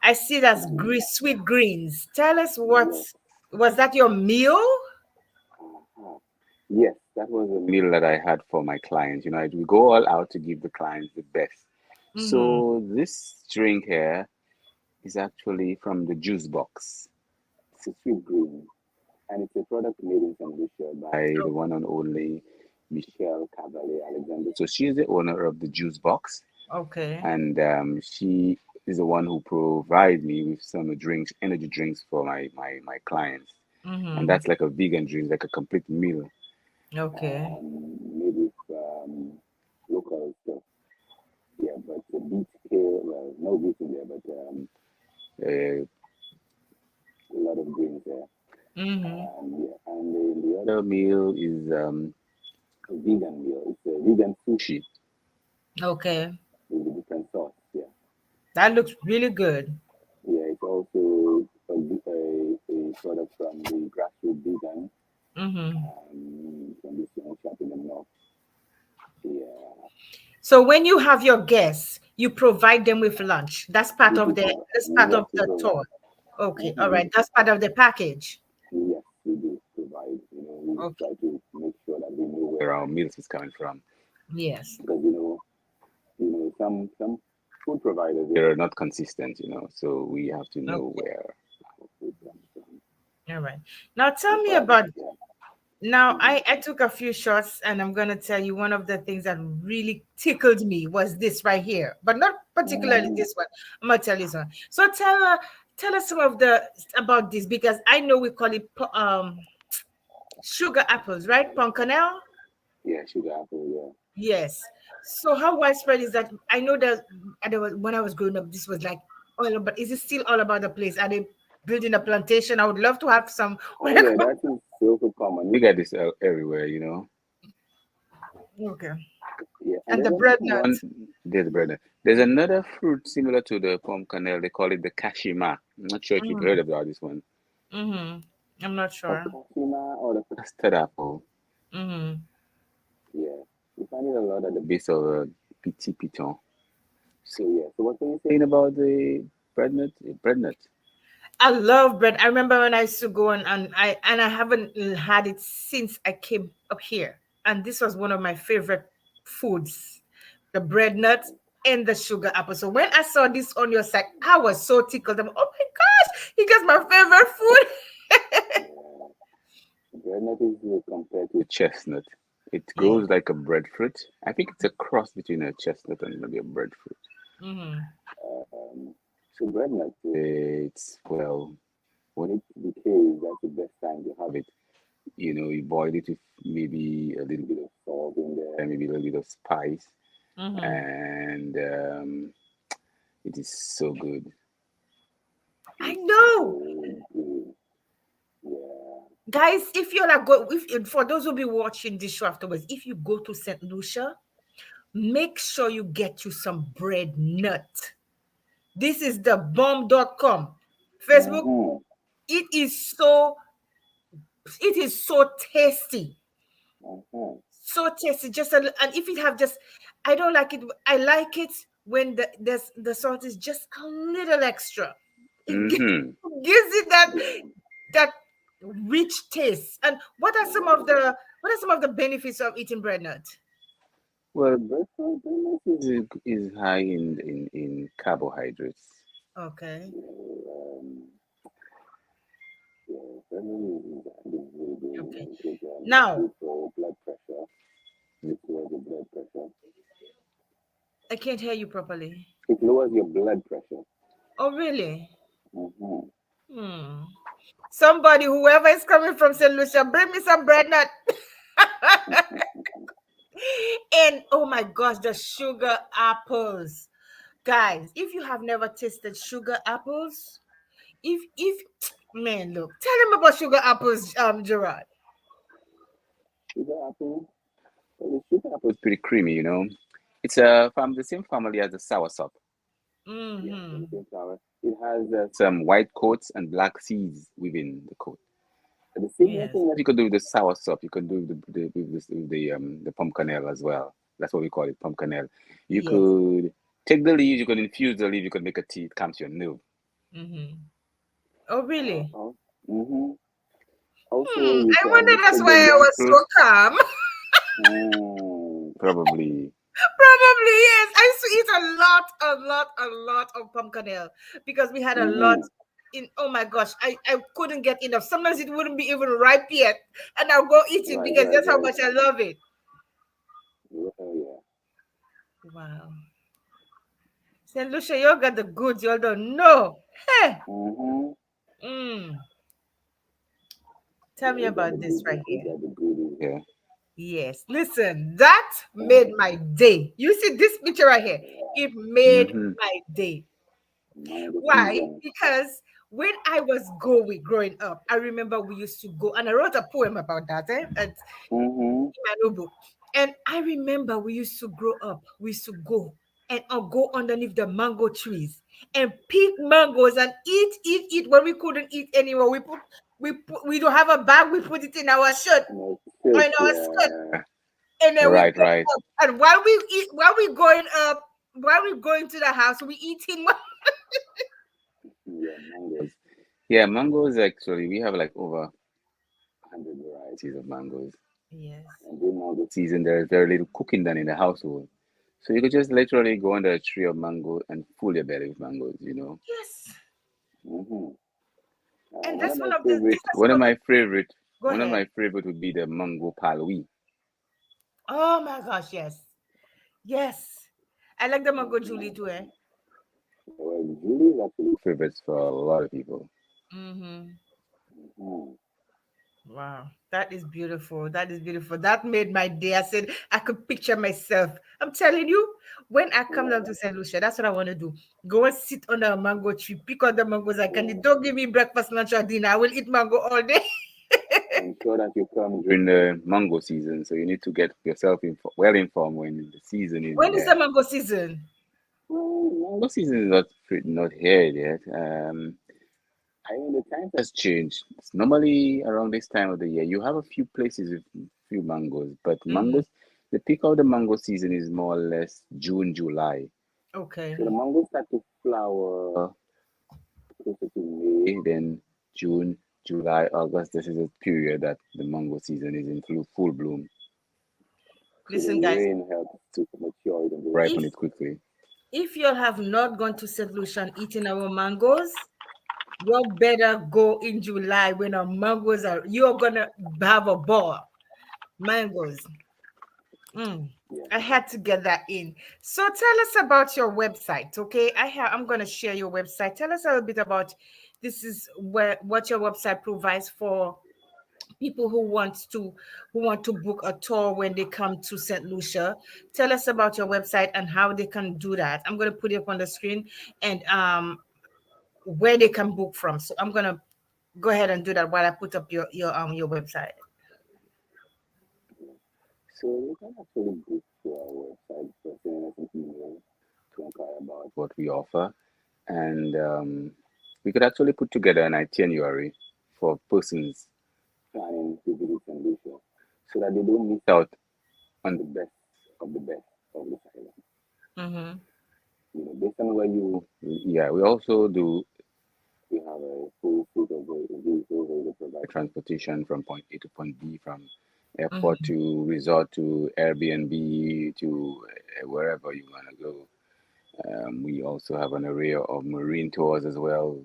I see that's Mm-hmm. sweet greens. Tell us what Yes. was that your meal? Uh-huh. Yes, that was a meal that I had for my clients. We go all out to give the clients the best. Mm-hmm. So this drink here is actually from the juice box. It's a sweet green, and it's a product made in St. Lucia by the one and only Michelle Cavalier Alexander. So she's the owner of the juice box, Okay. and she is the one who provides me with some drinks, energy drinks for my clients. And Mm-hmm. that's like a vegan drink, like a complete meal Okay. made with local stuff. Yeah, but the beet here, well, no beet in there, but a lot of greens there. Mm-hmm. Yeah, and the other meal is a vegan meal. It's a vegan sushi Okay. with a different sauce. Yeah, That looks really good. yeah. It's also a product from the grassroots vegan Mm-hmm. from this shop in the north. Yeah, So when you have your guests, you provide them with lunch. we do provide. That's part Yes, of we the provide. tour. Okay. All Mm-hmm. right. That's part of the package. Yes, we do provide. We Okay. try to make sure that we know where our meals is coming from, Yes. because some food providers, they're not consistent. So we have to know Okay. where our food comes from. All right. Now tell So me far, about yeah. now Mm-hmm. I took a few shots and I'm gonna tell you one of the things that really tickled me was this right here, but not particularly Mm-hmm. this one. I'm gonna tell you this one. So tell us some of the about this because I know we call it sugar apples, right? Poncanel? Yeah, sugar apple. Yes. So how widespread is that? I know that when I was growing up, this was like all about. Is it still all about the place? Are they building a plantation? I would love to have some Oh when I yeah, come. that is so common. We get this everywhere. Okay. Yeah, and And there's the bread another one. nuts. There's brother. There's another fruit similar to the palm kernel. They call it the kashima. I'm not sure if you've heard about this one. Mm-hmm. I'm not The sure. kashima or the custard apple. Mm-hmm. Yeah, you find it a lot at the base of petit piton. So yeah. So what were you saying about the bread nut? Bread nut. I love bread. I remember when I used to go and I haven't had it since I came up here. And this was one of my favorite foods, the bread nuts and the sugar apple. So when I saw this on your site, I was so tickled. I'm, oh my gosh, you guys my favorite food. Yeah, bread nut is compared to a chestnut. It Yeah. grows like a breadfruit. I think it's a cross between a chestnut and maybe a breadfruit. Mm-hmm. Um, so bread nut, it's well, when it decays, that's the best time to have it. You boil it with maybe a little bit of salt in there, maybe a little bit of spice, Mm-hmm. and it is so good. I It's know. so good. Yeah. Guys, if you're like go if for those who'll be watching this show afterwards, if you go to St. Lucia, make sure you get you some bread nut. This is the bomb.com. Facebook, Mm-hmm. it is so it is so tasty. Mm-hmm. So tasty. And if it have just I don't like it. I like it when the salt is just a little extra. It Mm-hmm. gives it Yeah. that rich taste. And what are some of the benefits of eating bread nut? Well, breakfast is high in carbohydrates. Okay. Yeah, breakfast is really good, Okay. because it's Now, good for blood pressure. It lowers your blood pressure. I can't hear you properly. It lowers your blood pressure. Oh, really? Mm-hmm. Hmm. Somebody, whoever is coming from St. Lucia, bring me some bread nut. And oh my gosh, the sugar apples. Guys, if you have never tasted sugar apples, if man, look, tell them about sugar apples, Gerard. Sugar apple. Well, the sugar apple is pretty creamy. It's from the same family as the soursop. Yeah, from Mm-hmm. the same flower. It has some white coats and black seeds within the coat. The similar Yes. thing that you could do with the soursop, you could do with the pumpkin ale as well. That's what we call it, pumpkin ale. You Yes. could take the leaves, you could infuse the leaf, you could make a tea. It calms your nerve. Mm-hmm. Oh, really? Oh, mm-hmm. Also, you I can wonder mix that's with why the I young was fruit. so calm. Probably. Probably yes. I used to eat a lot of pumpkin ale because we had a lot Mm-hmm. in. Oh my gosh, I couldn't get enough. Sometimes it wouldn't be even ripe yet, and I'll go eat it Right, because right, that's how right. much I love it. Yeah. Wow, Saint Lucia, you all got the goods. You all don't know. Hey, Mm-hmm. mm, tell Yeah, me about this right we here. got the goodies here. Yes, listen, that made Mm-hmm. my day. You see this picture right here? It made Mm-hmm. my day. Mango Why? season. Because when I was growing up, I remember we used to go, and I wrote a poem about that Mm-hmm. in my notebook. And I remember we used to grow up, we used to go and go underneath the mango trees and pick mangoes and eat. When we couldn't eat anymore, we don't have a bag, we put it in our shirt No or shit, in our skirt, yeah. and then we Right, go right. up. And while we eat, while we going to the house, we eating. Yeah, mangoes. Yeah, mangoes actually, we have like over 100 varieties of mangoes. Yes. And during mango season, there's very little cooking done in the household. So you could just literally go under a tree of mango and fill your belly with mangoes, you know. Yes. Mm-hmm. And One of that's my one of the favorite, these are some of the go one of ahead. my favorite would be the mango palwi. Oh my gosh, yes. Yes. I like the mango Julie Mm-hmm. too, eh? Well, Julie is actually favorites for a lot of people. Mm-hmm. Mm-hmm. Wow. That is beautiful. That is beautiful. That made my day. I said I could picture myself. I'm telling you, when I come down Yeah, to St. Lucia, that's what I want to do. Go and sit under a mango tree, pick out the mangoes I can eat. yeah. Don't give me breakfast, lunch, or dinner. I will eat mango all day. Ensure that you come during the mango season, so you need to get yourself well informed when the season is When is the there. mango season? Well, mango season is not here yet. I mean, the times has changed. It's normally around this time of the year, you have a few places with few mangoes, but Mm-hmm. mangoes, the peak of the mango season is more or less June, July. Okay. So the mangoes start to flower closer to May, then June, July, August. This is a period that the mango season is in full bloom. So the Listen, guys, rain helps to mature it and to ripen if it quickly. if you have not gone to St. Lucia and eaten our mangoes, you better go in July when our mangoes are. You're gonna have a ball. Mangoes. Mm. Yeah. I had to get that in. So tell us about your website, okay? I'm gonna share your website. Tell us a little bit about this is where what your website provides for people who want to book a tour when they come to St. Lucia. Tell us about your website and how they can do that. I'm gonna put it up on the screen and where they can book from. So I'm gonna go ahead and do that while I put up your website. So you can actually book through our website, just send us an email to inquire about what we offer. And we could actually put together an itinerary for persons planning to visit St. Lucia so that they don't miss out on the best of this island. Mm-hmm. You know, based on where you, yeah, we also do, we have a full suite of vehicles where we provide transportation from point A to point B, from airport Mm-hmm. to resort to Airbnb to wherever you want to go. We also have an array of marine tours as well,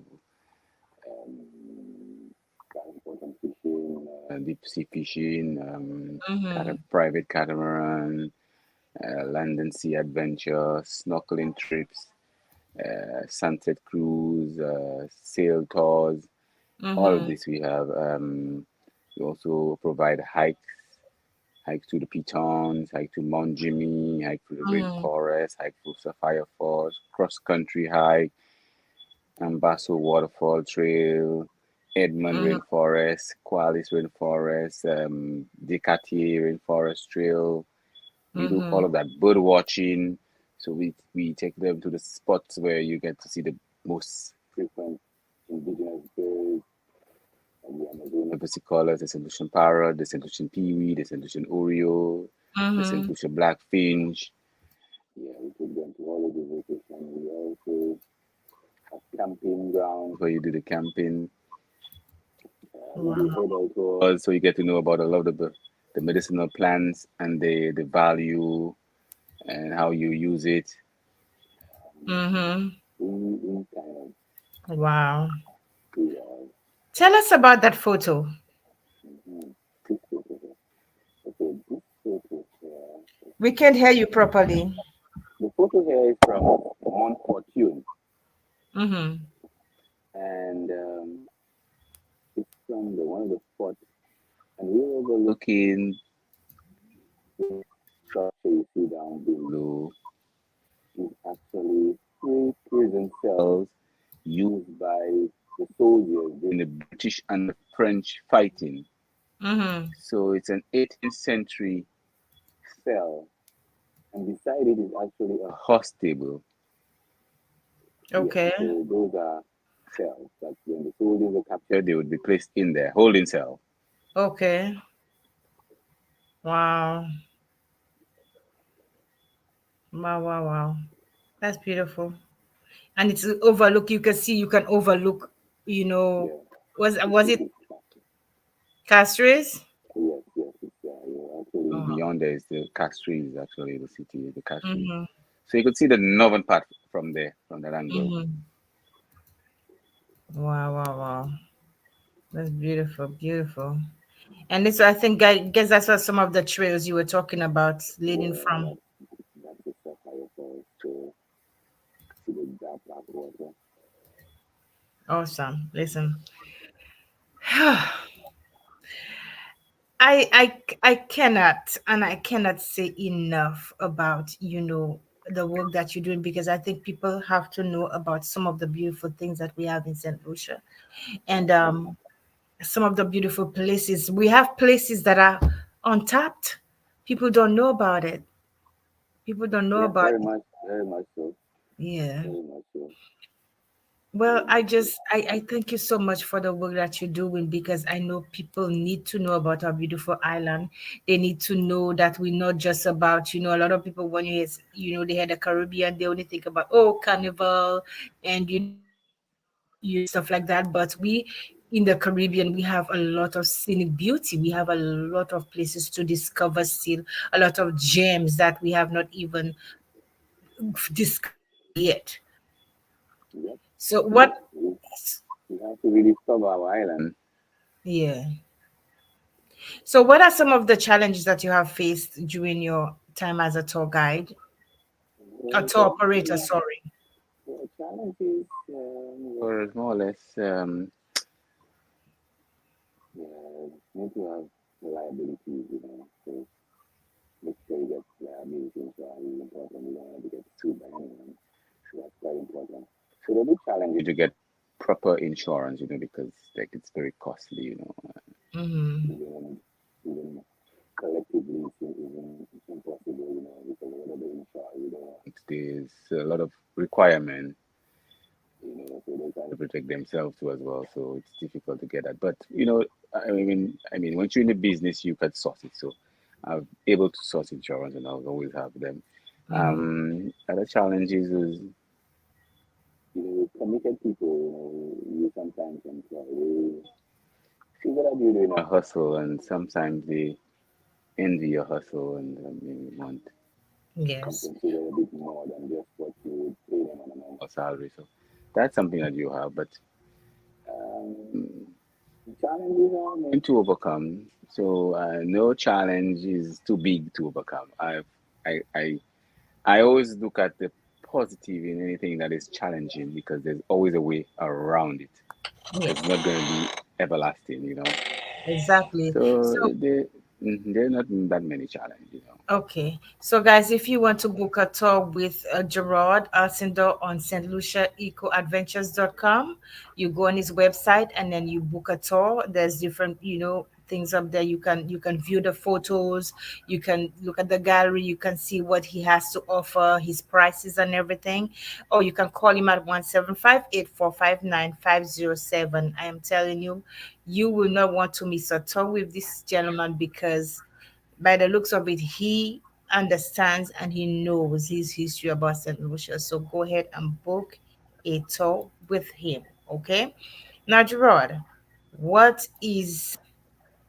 um, transport and fishing, deep sea fishing, Mm-hmm. private catamaran, land and sea adventure, snorkeling trips, sunset cruise, sail tours. All of Mm-hmm. this we have. We also provide hikes to the Pitons, hike to Mount Jimmy, hike to the Mm-hmm. rainforest, hike to Sapphire Falls, cross country hike, Ambasso Waterfall Trail, Edmond Mm-hmm. Rainforest, Qualis Rainforest, Decatier Rainforest Trail. We do Mm-hmm. all of that bird watching. So we take them to the spots where you get to see the most frequent indigenous birds, and the Amazon versicolors, the St. Lucian parrot, the St. Lucian peewee, the St. Lucian oriole, the St. Mm-hmm. Lucian blackfinch. Yeah, we take them to all of these locations. We also have camping grounds where you do the camping. We do Wow. herbal tours, so you get to know about a lot of the medicinal plants and the value and how you use it. Mm-hmm. We kind of Wow. do all. Tell us about that photo. Mm-hmm. This photo here. Okay, this photo here. We can't hear you properly. The photo here is from Mount Fortune, Mm-hmm. and it's from the one of the spots, and we're overlooking this structure you see down below is actually three prison cells used by the soldiers during the British and the French fighting. Mm-hmm. So it's an 18th century cell, and beside it is actually a horse stable. Yes, Okay. so those are cells that when the soldiers were captured, they would be placed in there, holding cell. Okay. Wow. Wow, wow, wow. That's beautiful. And it's overlook. You can see, you can overlook, you know, Yeah, the was it city. Castries? Yes, yes, it's actually Oh. beyond there is the Castries, is actually the city, the Castries. Mm-hmm. So you could see the northern part from there, from that angle. Mm-hmm. Wow, wow, wow. That's beautiful, beautiful. And this, I think, I guess that's what some of the trails you were talking about leading Yeah, from. that's the sapphire forest. So see the dark black water. Awesome. Listen, I cannot, and I cannot say enough about, the work that you're doing, because I think people have to know about some of the beautiful things that we have in St. Lucia, and some of the beautiful places. We have places that are untapped. People don't know about it. People don't know Yeah, about it. very much so, Yeah. very much so, Well, very I much so. just I thank you so much for the work that you're doing, because I know people need to know about our beautiful island. They need to know that we're not just about, a lot of people, when they had the Caribbean, they only think about, oh, carnival, and stuff like that. But we in the Caribbean, we have a lot of scenic beauty. We have a lot of places to discover still, a lot of gems that we have not even discovered yet. Yep. So Yes, what we have to rediscover our island. yeah. So, what are some of the challenges that you have faced during your time as a tour guide, a Well, tour operator? Sorry. challenges were more or less yeah, need to have reliability, so make sure you get reliability insurance is important. You don't want to get sued by anyone. So that's quite important. So the big challenge is to get proper insurance, because like it's very costly, Mm-hmm. even even collectively it's even impossible, because a lot of the insurance you don't want. There's a lot of requirement, so they try to protect themselves too as well. So it's difficult to get that. But I mean, once you're in the business, you can source it. So I'm able to source insurance, and I'll always have them. Mm-hmm. Other challenges is, with committed people, you sometimes employ, they see that you're doing a hustle, and sometimes they envy your hustle and want Yes. compensated a bit more than just what you would pay them on a normal salary. So that's something that you have. But um, challenges are meant to overcome. So no challenge is too big to overcome. I, I, I always look at the positive in anything that is challenging, because there's always a way around it. It's Yes. not going to be everlasting. Exactly. So So, there are not that many challenges. okay. So, guys, if you want to book a tour with Jahrod Alcindor on stluciaecoadventures.com, you go on his website and then you book a tour. There's different, things up there. You can view the photos, you can look at the gallery, you can see what he has to offer, his prices and everything. Or you can call him at 175-8459-507. I am telling you, you will not want to miss a tour with this gentleman, because by the looks of it, he understands and he knows his history about St. Lucia. So go ahead and book a tour with him. Okay. Now, Jahrod, what is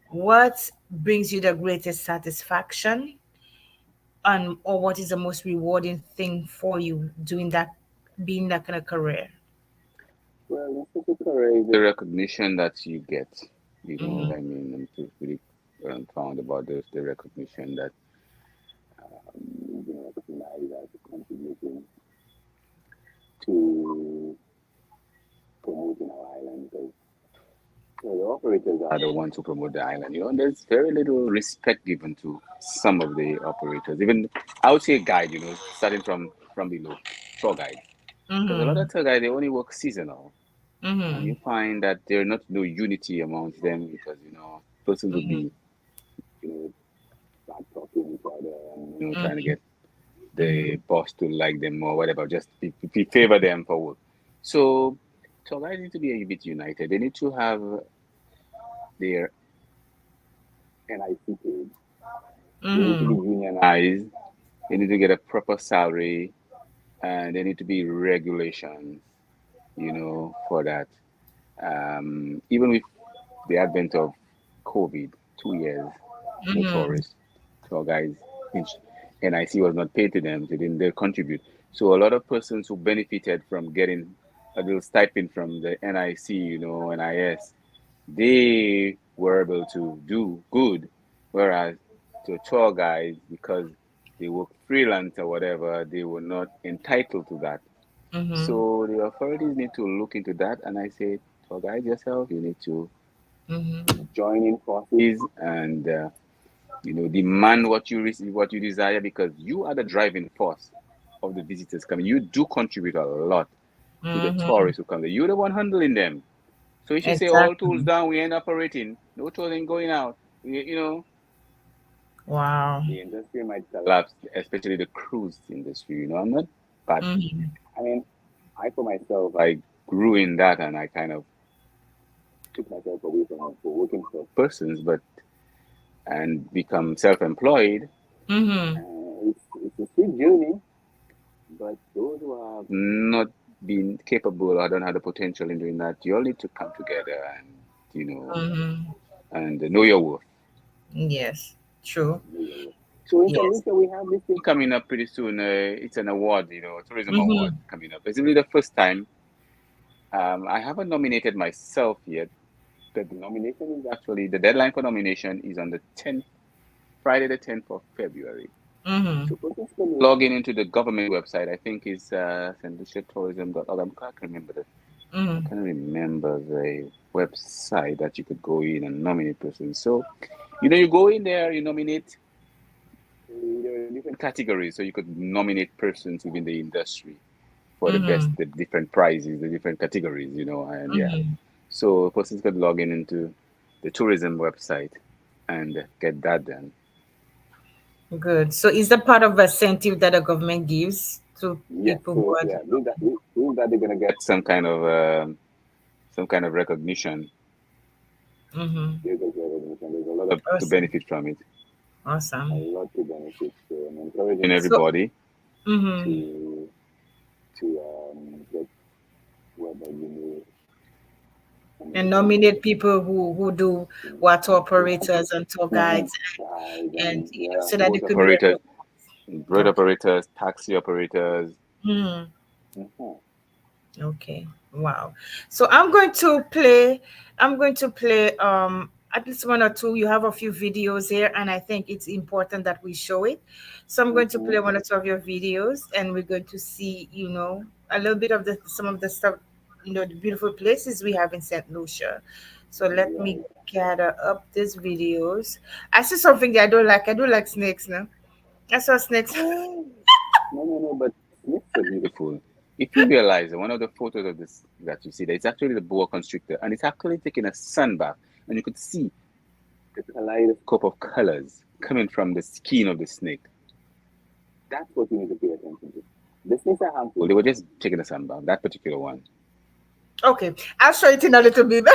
what brings you the greatest satisfaction, and or what is the most rewarding thing for you doing that, being that kind of career? Well, in such a career, the recognition that you get, Mm-hmm. I mean, pretty found about this, the recognition that you've been recognized as contributing to promoting our island. Because the operators are the ones who promote the island. And there's very little respect given to some of the operators. Even I would say guide, starting from below, tour guide. Because a lot Mm-hmm. of tour guide they only work seasonal, and Mm-hmm. you find that there not no unity amongst them because persons would Mm-hmm. be you know start talking each other and trying to Mm-hmm. get the boss to like them or whatever, just favor them for work. So tour guides need to be a bit united. They need to have their NIC paid. They need to be Mm-hmm. unionized. They need to get a proper salary, and there need to be regulations, for that. Even with the advent of COVID, 2 years, no Mm-hmm. tourists, tour guides, which NIC was not paid to them. They didn't they contribute. So a lot of persons who benefited from getting a little stipend from the NIC, NIS, they were able to do good, whereas to tour guides, because they work freelance or whatever, they were not entitled to that. Mm-hmm. So the authorities need to look into that, and I say, tour guide yourself, you need to Mm-hmm. join in forces and demand what you desire, because you are the driving force of the visitors coming. You do contribute a lot to the Mm-hmm. tourists who come there. You're the one handling them. So if you say all tools Exactly. down, we ain't operating, no tools ain't going out, Wow. the industry might collapse, especially the cruise industry. I'm not, but Mm-hmm. I mean, I for myself, I grew in that, and I kind of took myself away from for working for persons, but and become self-employed. Mm-hmm. It's a sweet journey, but those who have not been capable or don't have the potential in doing that, you all need to come together and you know Mm-hmm. know your worth. Yes. True. Know your worth. So in St. Yes. Lucia, we have this thing coming up pretty soon. It's an award, tourism award Mm-hmm. coming up. It's really the first time. I haven't nominated myself yet, but the nomination is actually the deadline for nomination is on the 10th, Friday the 10th of February. Mm-hmm. So persons can log in into the government website. I think is stluciatourism.org. I Mm-hmm. can't remember the website that you could go in and nominate persons. So you go in there, you nominate. There are different categories, so you could nominate persons within the industry for Mm-hmm. the different prizes, the different categories, and yeah. Mm-hmm. So persons could log in into the tourism website and get that done. Good. So is that part of incentive that the government gives to Yes, people who so are yeah, with that they're gonna get some kind of recognition. mm-hmm. There's recognition. There's a lot of to Awesome. benefit from it. A Awesome. lot to benefit. So I'm encouraging So everybody mm-hmm. to get whether And nominate nominate people who do water water, operators and tour guides, guys, and and yeah, so that they boat could be operators, recognized. boat Okay. operators, taxi operators. Hmm. Mhm. Okay. Wow. So I'm going to play at least one or two. You have a few videos here, and I think it's important that we show it. So I'm going to play Mhm. one or two of your videos, and we're going to see, a little bit of the some of the stuff, the beautiful places we have in St. Lucia. So let me Right. gather up these videos. I see something that I don't like. I don't like snakes now. I saw snakes. Oh, no, but snakes are beautiful. If you realize that one of the photos of this that you see there, it's actually the boa constrictor, and it's actually taking a sun bath, and you could see the kaleidoscope of colors coming from the skin of the snake. That's what you need to pay attention to. The snakes are harmful. They were just taking a sun bath, that particular one. Okay, I'll show it in a little bit.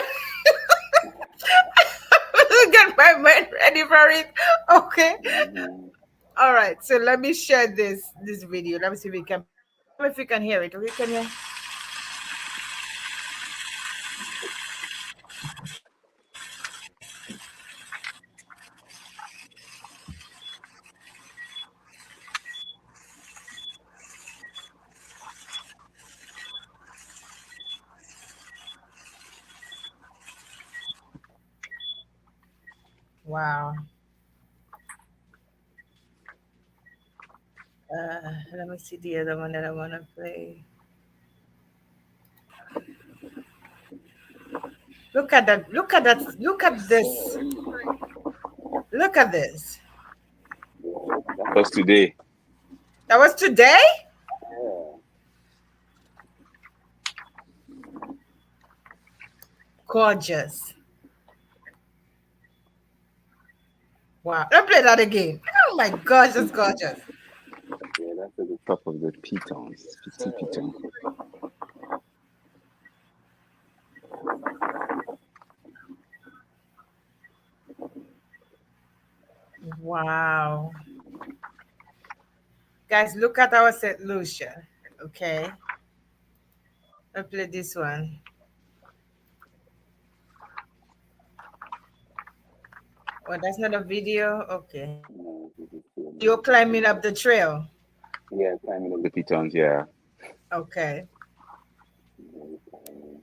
Get my mind ready for it. Okay. Mhm. All right. So let me share this video. Let me see if we can play it. Tell me if you can hear it. Okay, can you? Wow. Let me see the other one that I want to play. Look at that. Look at that. Look at this. Look at this. That Just today. That was today? yeah. Gorgeous. Wow. Let's play that again. Oh my gosh, that's gorgeous. Yeah, that's a good. Top of the pitons. Petit piton. Wow. Guys, look at our St. Lucia. Okay. Let's play this one. Oh, that's not a video? Okay. No, this is too You're amazing. climbing up the trail. Yeah, climbing The over. pitons, yeah. Okay. Yeah, climbing.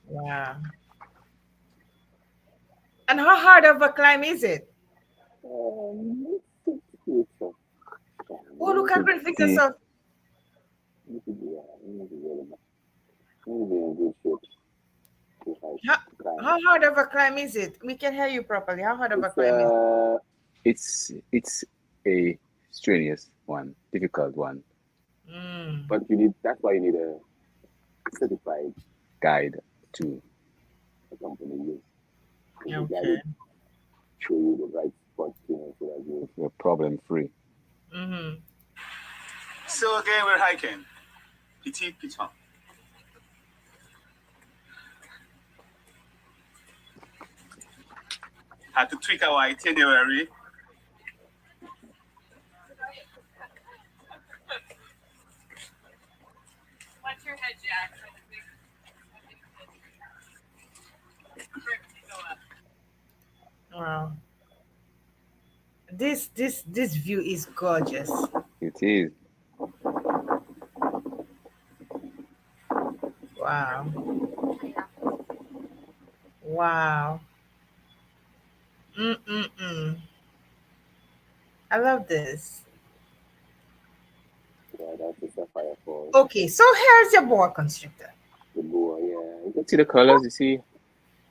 Wow. And how hard of a climb is it? It's cute stuff. Yeah, Oh, You look at could Green Fix see yourself. you could, yeah, you need to get them. You need to be in good shape to hike, How, to climb. how hard of a climb is it? We can hear you properly. How hard of a It's climb is it? it's a strenuous one, difficult one. Mm, but you need. That's why you need a certified Guide to company. You will be okay. guided, show you the right spot, so that you. you're problem free. Mm-hmm. So again, we're hiking. Petit Piton. Had to tweak our itinerary. What's your head, Jack? Wow. This view is gorgeous. It is. Wow. Wow. Mm-mm-mm. I love this. Yeah, that's the sapphire falls. Okay, so here's your boa constrictor. The boa, yeah. You can See the colors,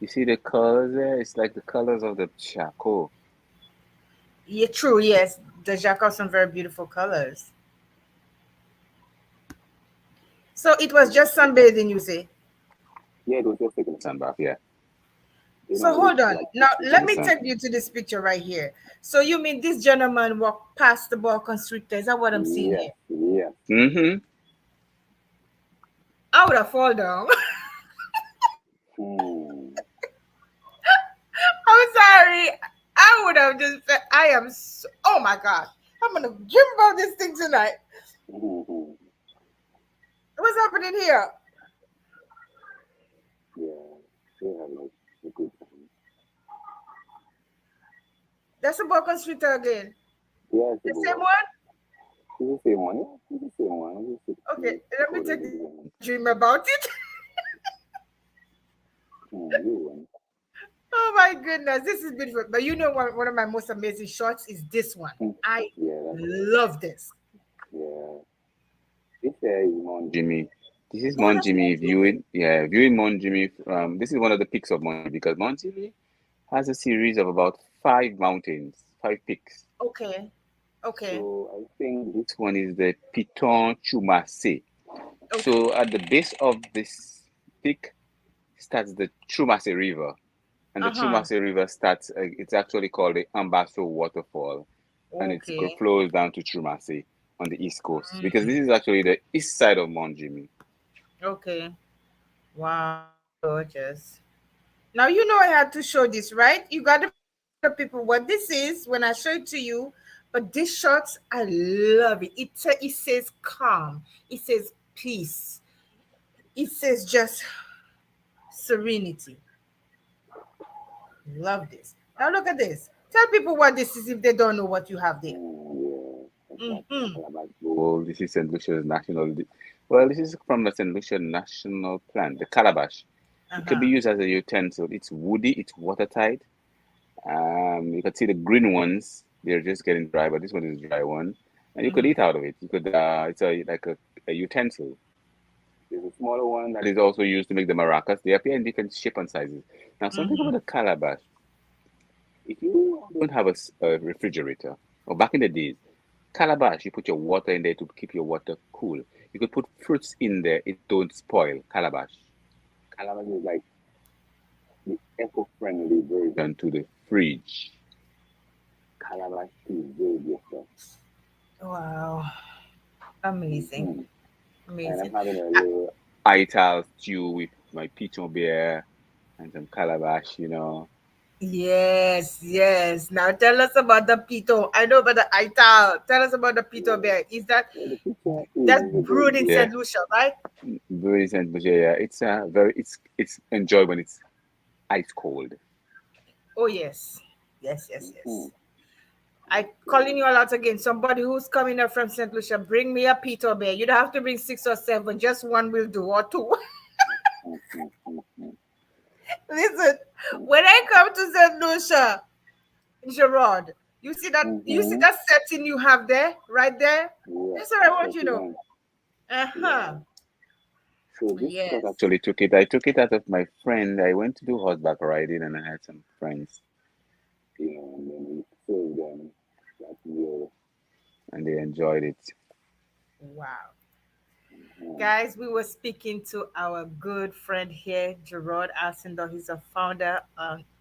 you see the colors there? It's like the colors of the charcoal. Yeah, true, yes. The Jack have some very beautiful colors. So it was just sunbathing, you say? Yeah, it was just taking a sun. Sunbath, yeah. They So don't really hold on. like Now to In let the me sun. take you to this picture right here. So you mean this gentleman walked past the boa constrictor? Is that what I'm seeing Yes, here? yes. Mm-hmm. I would have fallen down. Hmm. I'm sorry. I would have just. I am. So, oh my god. I'm gonna dream about this thing tonight. Mm-hmm. What's happening here? Yeah, they have like a good time. That's a boa constrictor again. Yeah, it's a The same boa. one. It's the same one. Yeah, it's the same one. It's just Okay. Let me take recorded this again. dream about it. You won. Oh my goodness, this is beautiful. But you know what? One of my most amazing shots is this one. Hmm. I Yeah, that's love this. yeah. This is Mount Jimmy. This is Oh, Mount that's Jimmy amazing. viewing. Yeah, viewing Mount Jimmy. This is one of the peaks of Mount Jimmy because Mount Jimmy has a series of about 5 mountains, 5 peaks. Okay. Okay. So I think this. This one is the Piton Chumase. Okay. So at the base of this peak starts the Chumase River, and the Uh-huh. Chumase River starts. It's actually called the Ambaso Waterfall, and Okay. flows down to Chumase on the east coast because Mm, this is actually the east side of Mount Jimmy. okay. Wow. Gorgeous. Now you know I had to show this, right? You got to tell people what this is when I show it to you. But this shot, I love it. It says calm. It says peace. It says just serenity. Love this. Now look at this. Tell people what this is if they don't know what you have there. Yeah, exactly. Mm-hmm. Calabash boat. Oh, this is St. Lucia's national Well, this is from the St. Lucia national plant, the calabash. It can be Uh-huh. used as a utensil. It's woody, it's watertight. You can see the green ones, they're just getting dry, but this one is a dry one. And you could Mm-hmm. eat out of it. You could, it's a utensil. There's a smaller one that is also used to make the maracas. They appear in different shape and sizes. Now, something Mm-hmm. about the calabash. If you don't have a refrigerator, or back in the days, calabash, you put your water in there to keep your water cool. You could put fruits in there, it don't spoil. Calabash. Calabash is like the eco-friendly version to the fridge. Calabash preserve your stuff. Wow. Amazing. Mm-hmm. And I'm Amazing. having a little Ital stew with my pigeon beer and some calabash. Yes, yes. Now tell us about the pito. I know about the ital. Tell us about the pito yeah. bear. Is that So the picture that's is brewed in Yeah, Saint Lucia, right? very decent, yeah, it's enjoyed when it's ice cold. Oh yes. Yes, yes, mm-hmm. yes. I calling you all out again. Somebody who's coming up from St. Lucia, bring me a pito bear. You don't have to bring six or seven, just one will do, or two. Mm-hmm. Listen, when I come to St. Lucia, Jahrod, you see Mm-hmm. that setting you have there, right there? Yeah, That's what I want that's you to know. one. Uh-huh. Yeah. So this Scott Yes. actually took it. I took it out of my friend. I went to do horseback riding, and I had some friends, and then we serve them that meal. and they enjoyed it. Wow. Mm-hmm. Guys, we were speaking to our good friend here, Jahrod Alcindor. He's a founder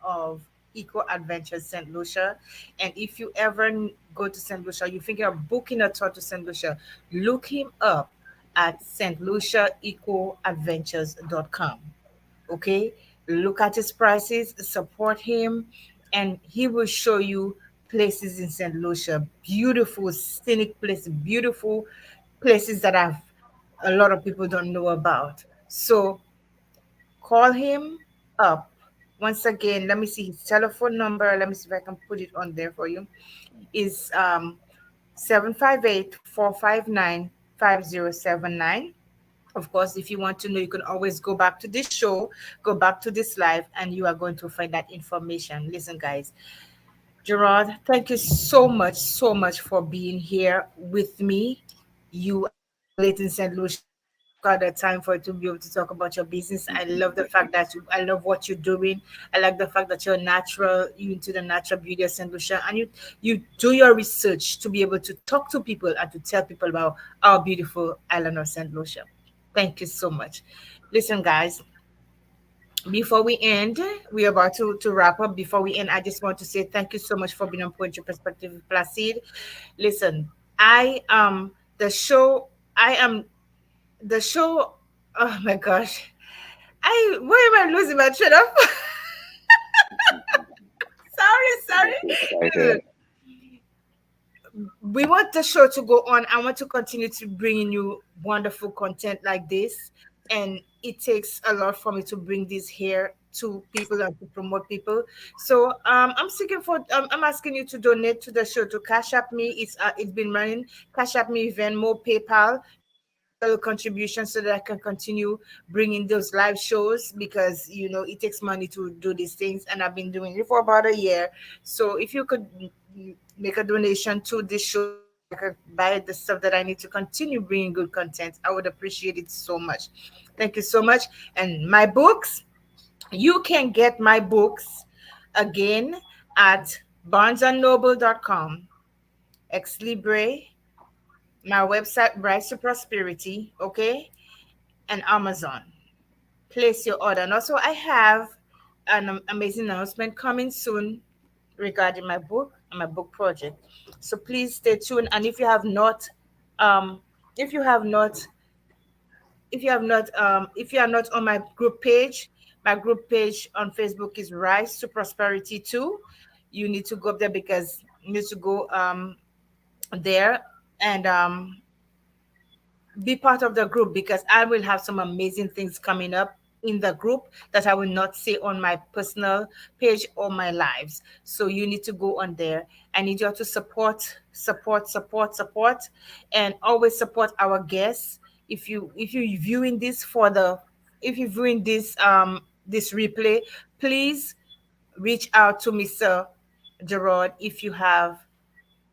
of Eco Adventures St. Lucia. And if you ever go to St. Lucia, you're thinking of booking a tour to St. Lucia, look him up at stluciaecoadventures.com. Okay, look at his prices, support him, and he will show you places in St. Lucia, beautiful scenic places, beautiful places that have a lot of people don't know about. So call him up. Once again, let me see his telephone number. Let me see if I can put it on there for you. Is 758 Of course, if you want to know, you can always go back to this show, go back to this live, and you are going to find that information. Listen, guys, Jahrod, thank you so much for being here with me. You are late in St. Lucia, but you took out the time for it to be able to talk about your business. I love the fact that I love what you're doing. I like the fact that you're natural, you into the natural beauty of St. Lucia, and you do your research to be able to talk to people and to tell people about our beautiful island of St. Lucia. Thank you so much. Listen, guys, before we end, we're about to wrap up. Before we end, I just want to say thank you so much for being on Poetry Perspective with Placide. Listen, I the show I am the show oh my gosh. Why am I losing my train of sorry. That's Excited. Listen, we want the show to go on. I want to continue to bring in you wonderful content like this, and it takes a lot for me to bring this here to people and to promote people. So I'm seeking for I'm asking you to donate to the show to Cash App me. It's been running. Cash App me, Venmo, PayPal. You can make a little contribution so that I can continue bringing those live shows because it takes money to do these things, and I've been doing it for about a year. So if you could make a donation to this show so that I could buy the stuff that I need to continue bringing good content, I would appreciate it so much. Thank you so much. And my books, you can get my books again at barnesandnoble.com, Ex Libre, my website, Rise to Prosperity, okay, and Amazon. Place your order. And also, I have an amazing announcement coming soon regarding my book and my book project. So please stay tuned. And um, if you have not, if you are not on my group page on Facebook is Rise to Prosperity too. You need to go up there because you need to go there and be part of the group because I will have some amazing things coming up in the group that I will not say on my personal page or my lives. So you need to go on there. I need you all to support, and always support our guests. if you viewing this for the if you're viewing this replay, please reach out to Mr. Jahrod. If you have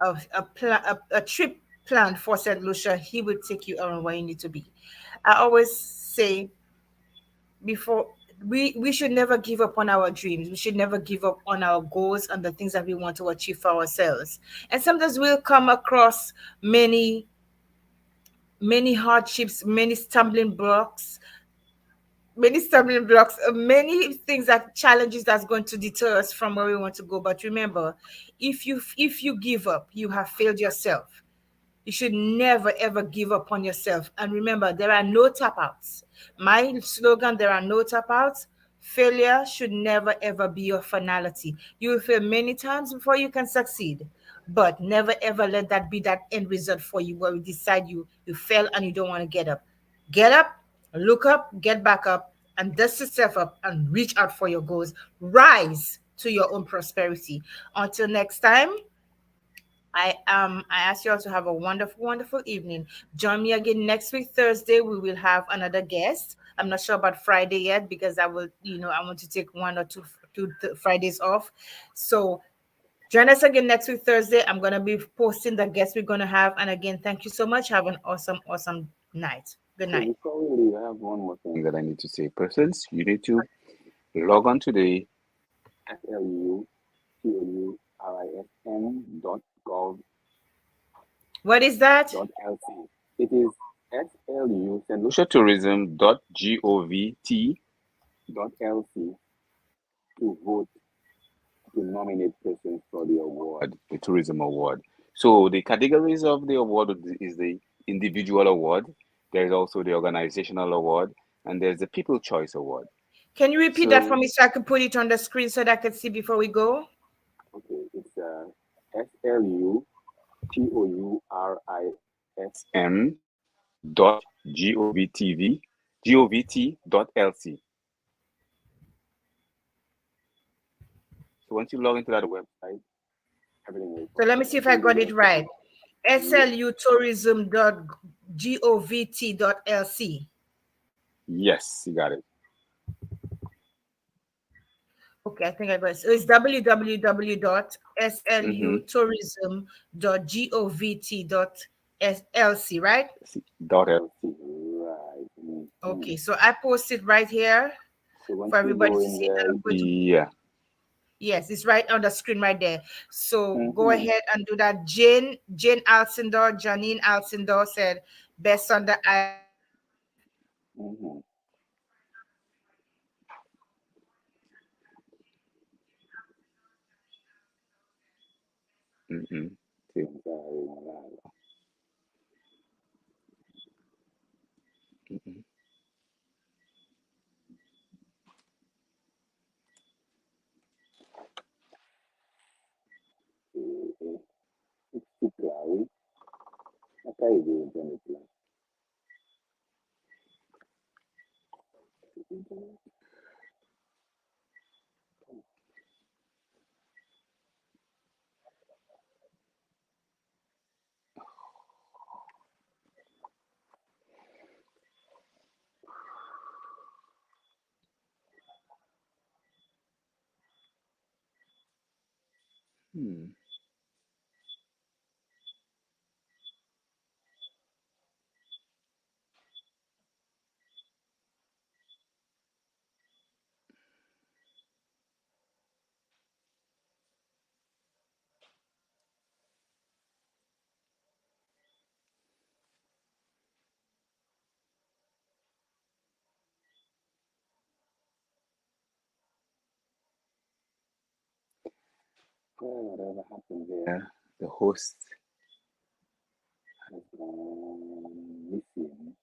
a trip planned for St. Lucia, he will take you around where you need to be. I always say before, we should never give up on our dreams. We should never give up on our goals and the things that we want to achieve for ourselves. And sometimes we'll come across many hardships, many things, that challenges that's going to deter us from where we want to go. But remember, if you give up, you have failed yourself. You should never ever give up on yourself. And remember, there are no tap outs. My slogan, there are no tap outs. Failure should never ever be your finality. You will fail many times before you can succeed. But never ever let that be that end result for you where you decide you fail and you don't want to get up. Get up, look up, get back up, and dust yourself up and reach out for your goals. Rise to your own prosperity. Until next time, I ask you all to have a wonderful, wonderful evening. Join me again next week, Thursday. We will have another guest. I'm not sure about Friday yet because I want to take one or two Fridays off. So join us again next week, Thursday. I'm gonna be posting the guests we're gonna have. And again, thank you so much. Have an awesome, awesome night. Good So night. before we leave, I have one more thing that I need to say. Persons, you need to log on to the SLUTOURISM.gov What is that? .lc. It is SLU St. Lucia luciatourism.govt.lc to vote to nominate persons for the award. the tourism award. So the categories of the award is the individual award. There's also the organizational award, and there's the people choice award. Can you repeat that for So me so I can put it on the screen so that I can see before we go? Okay, it's SLUTOURISM. sm.govt.lc. So once you log into that website, Everything is So let me see if I got it right. yes, slutourism.govt.lc. yes, you got it. Okay, I think I got it. So it's Mm-hmm. www.slutourism.govt.lc, right? Dot L. right. Okay, so I posted right here So once for you everybody go to in see. And there, I'm going to, Yeah. yes, it's right on the screen right there. So go mm-hmm, ahead and do that. Jane Alcindor, Janine Alcindor said, best on the island. mm-hmm. Mm-hmm. Mm-hmm. It's too cloudy. I can't do internet plan. Hmm. Well, whatever happened there Yeah. The host. has gone missing.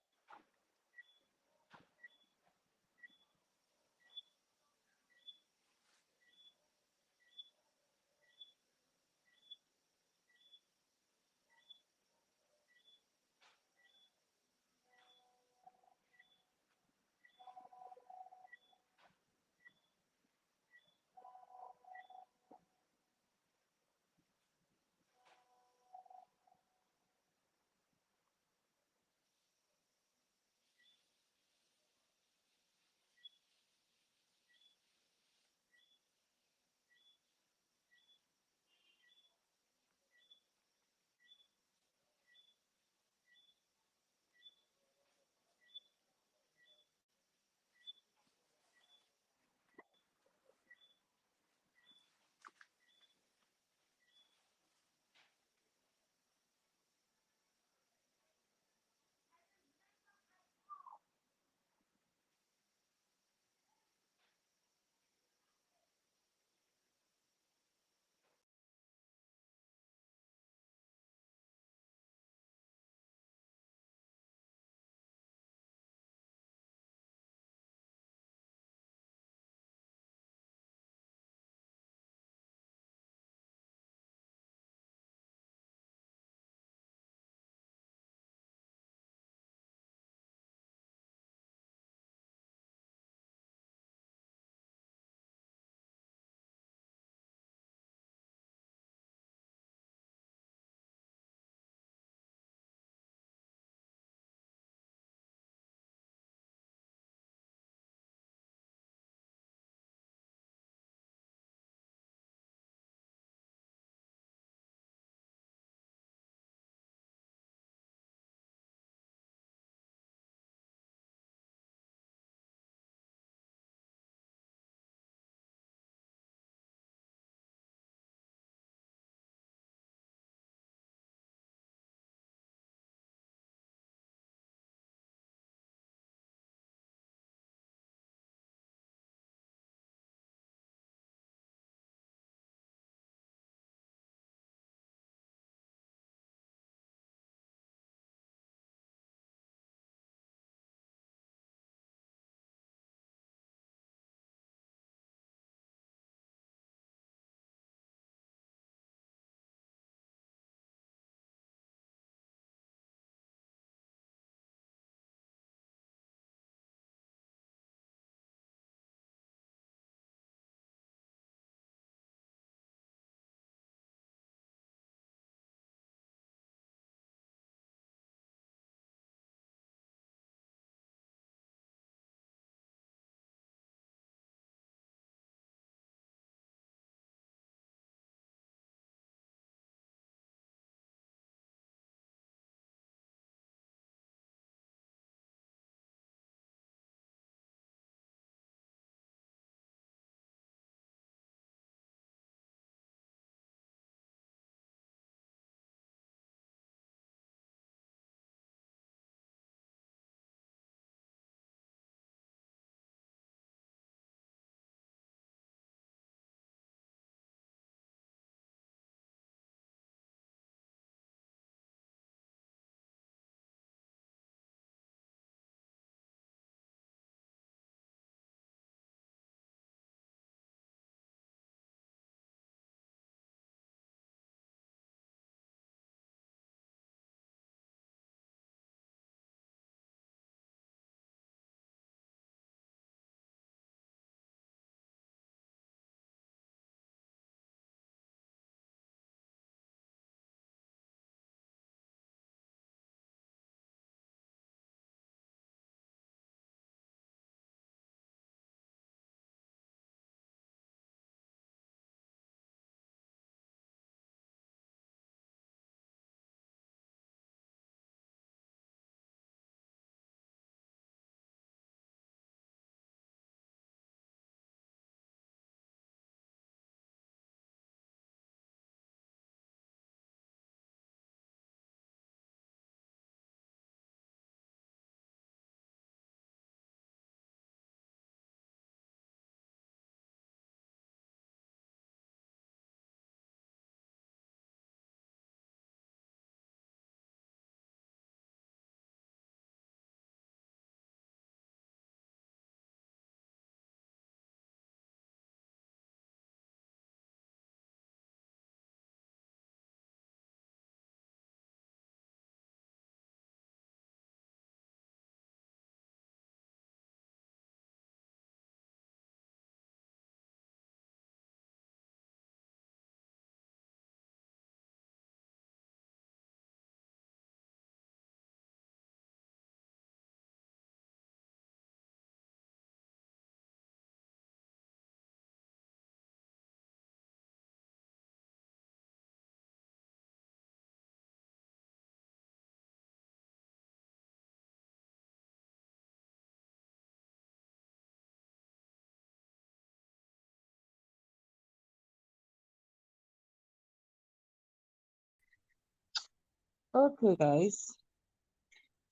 Okay, guys.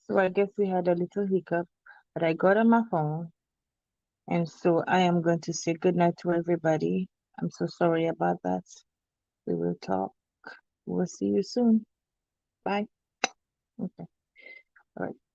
So I guess we had a little hiccup, but I got on my phone, and so I am going to say goodnight to everybody. I'm so sorry about that. We will talk. We'll see you soon. Bye. Okay. All right.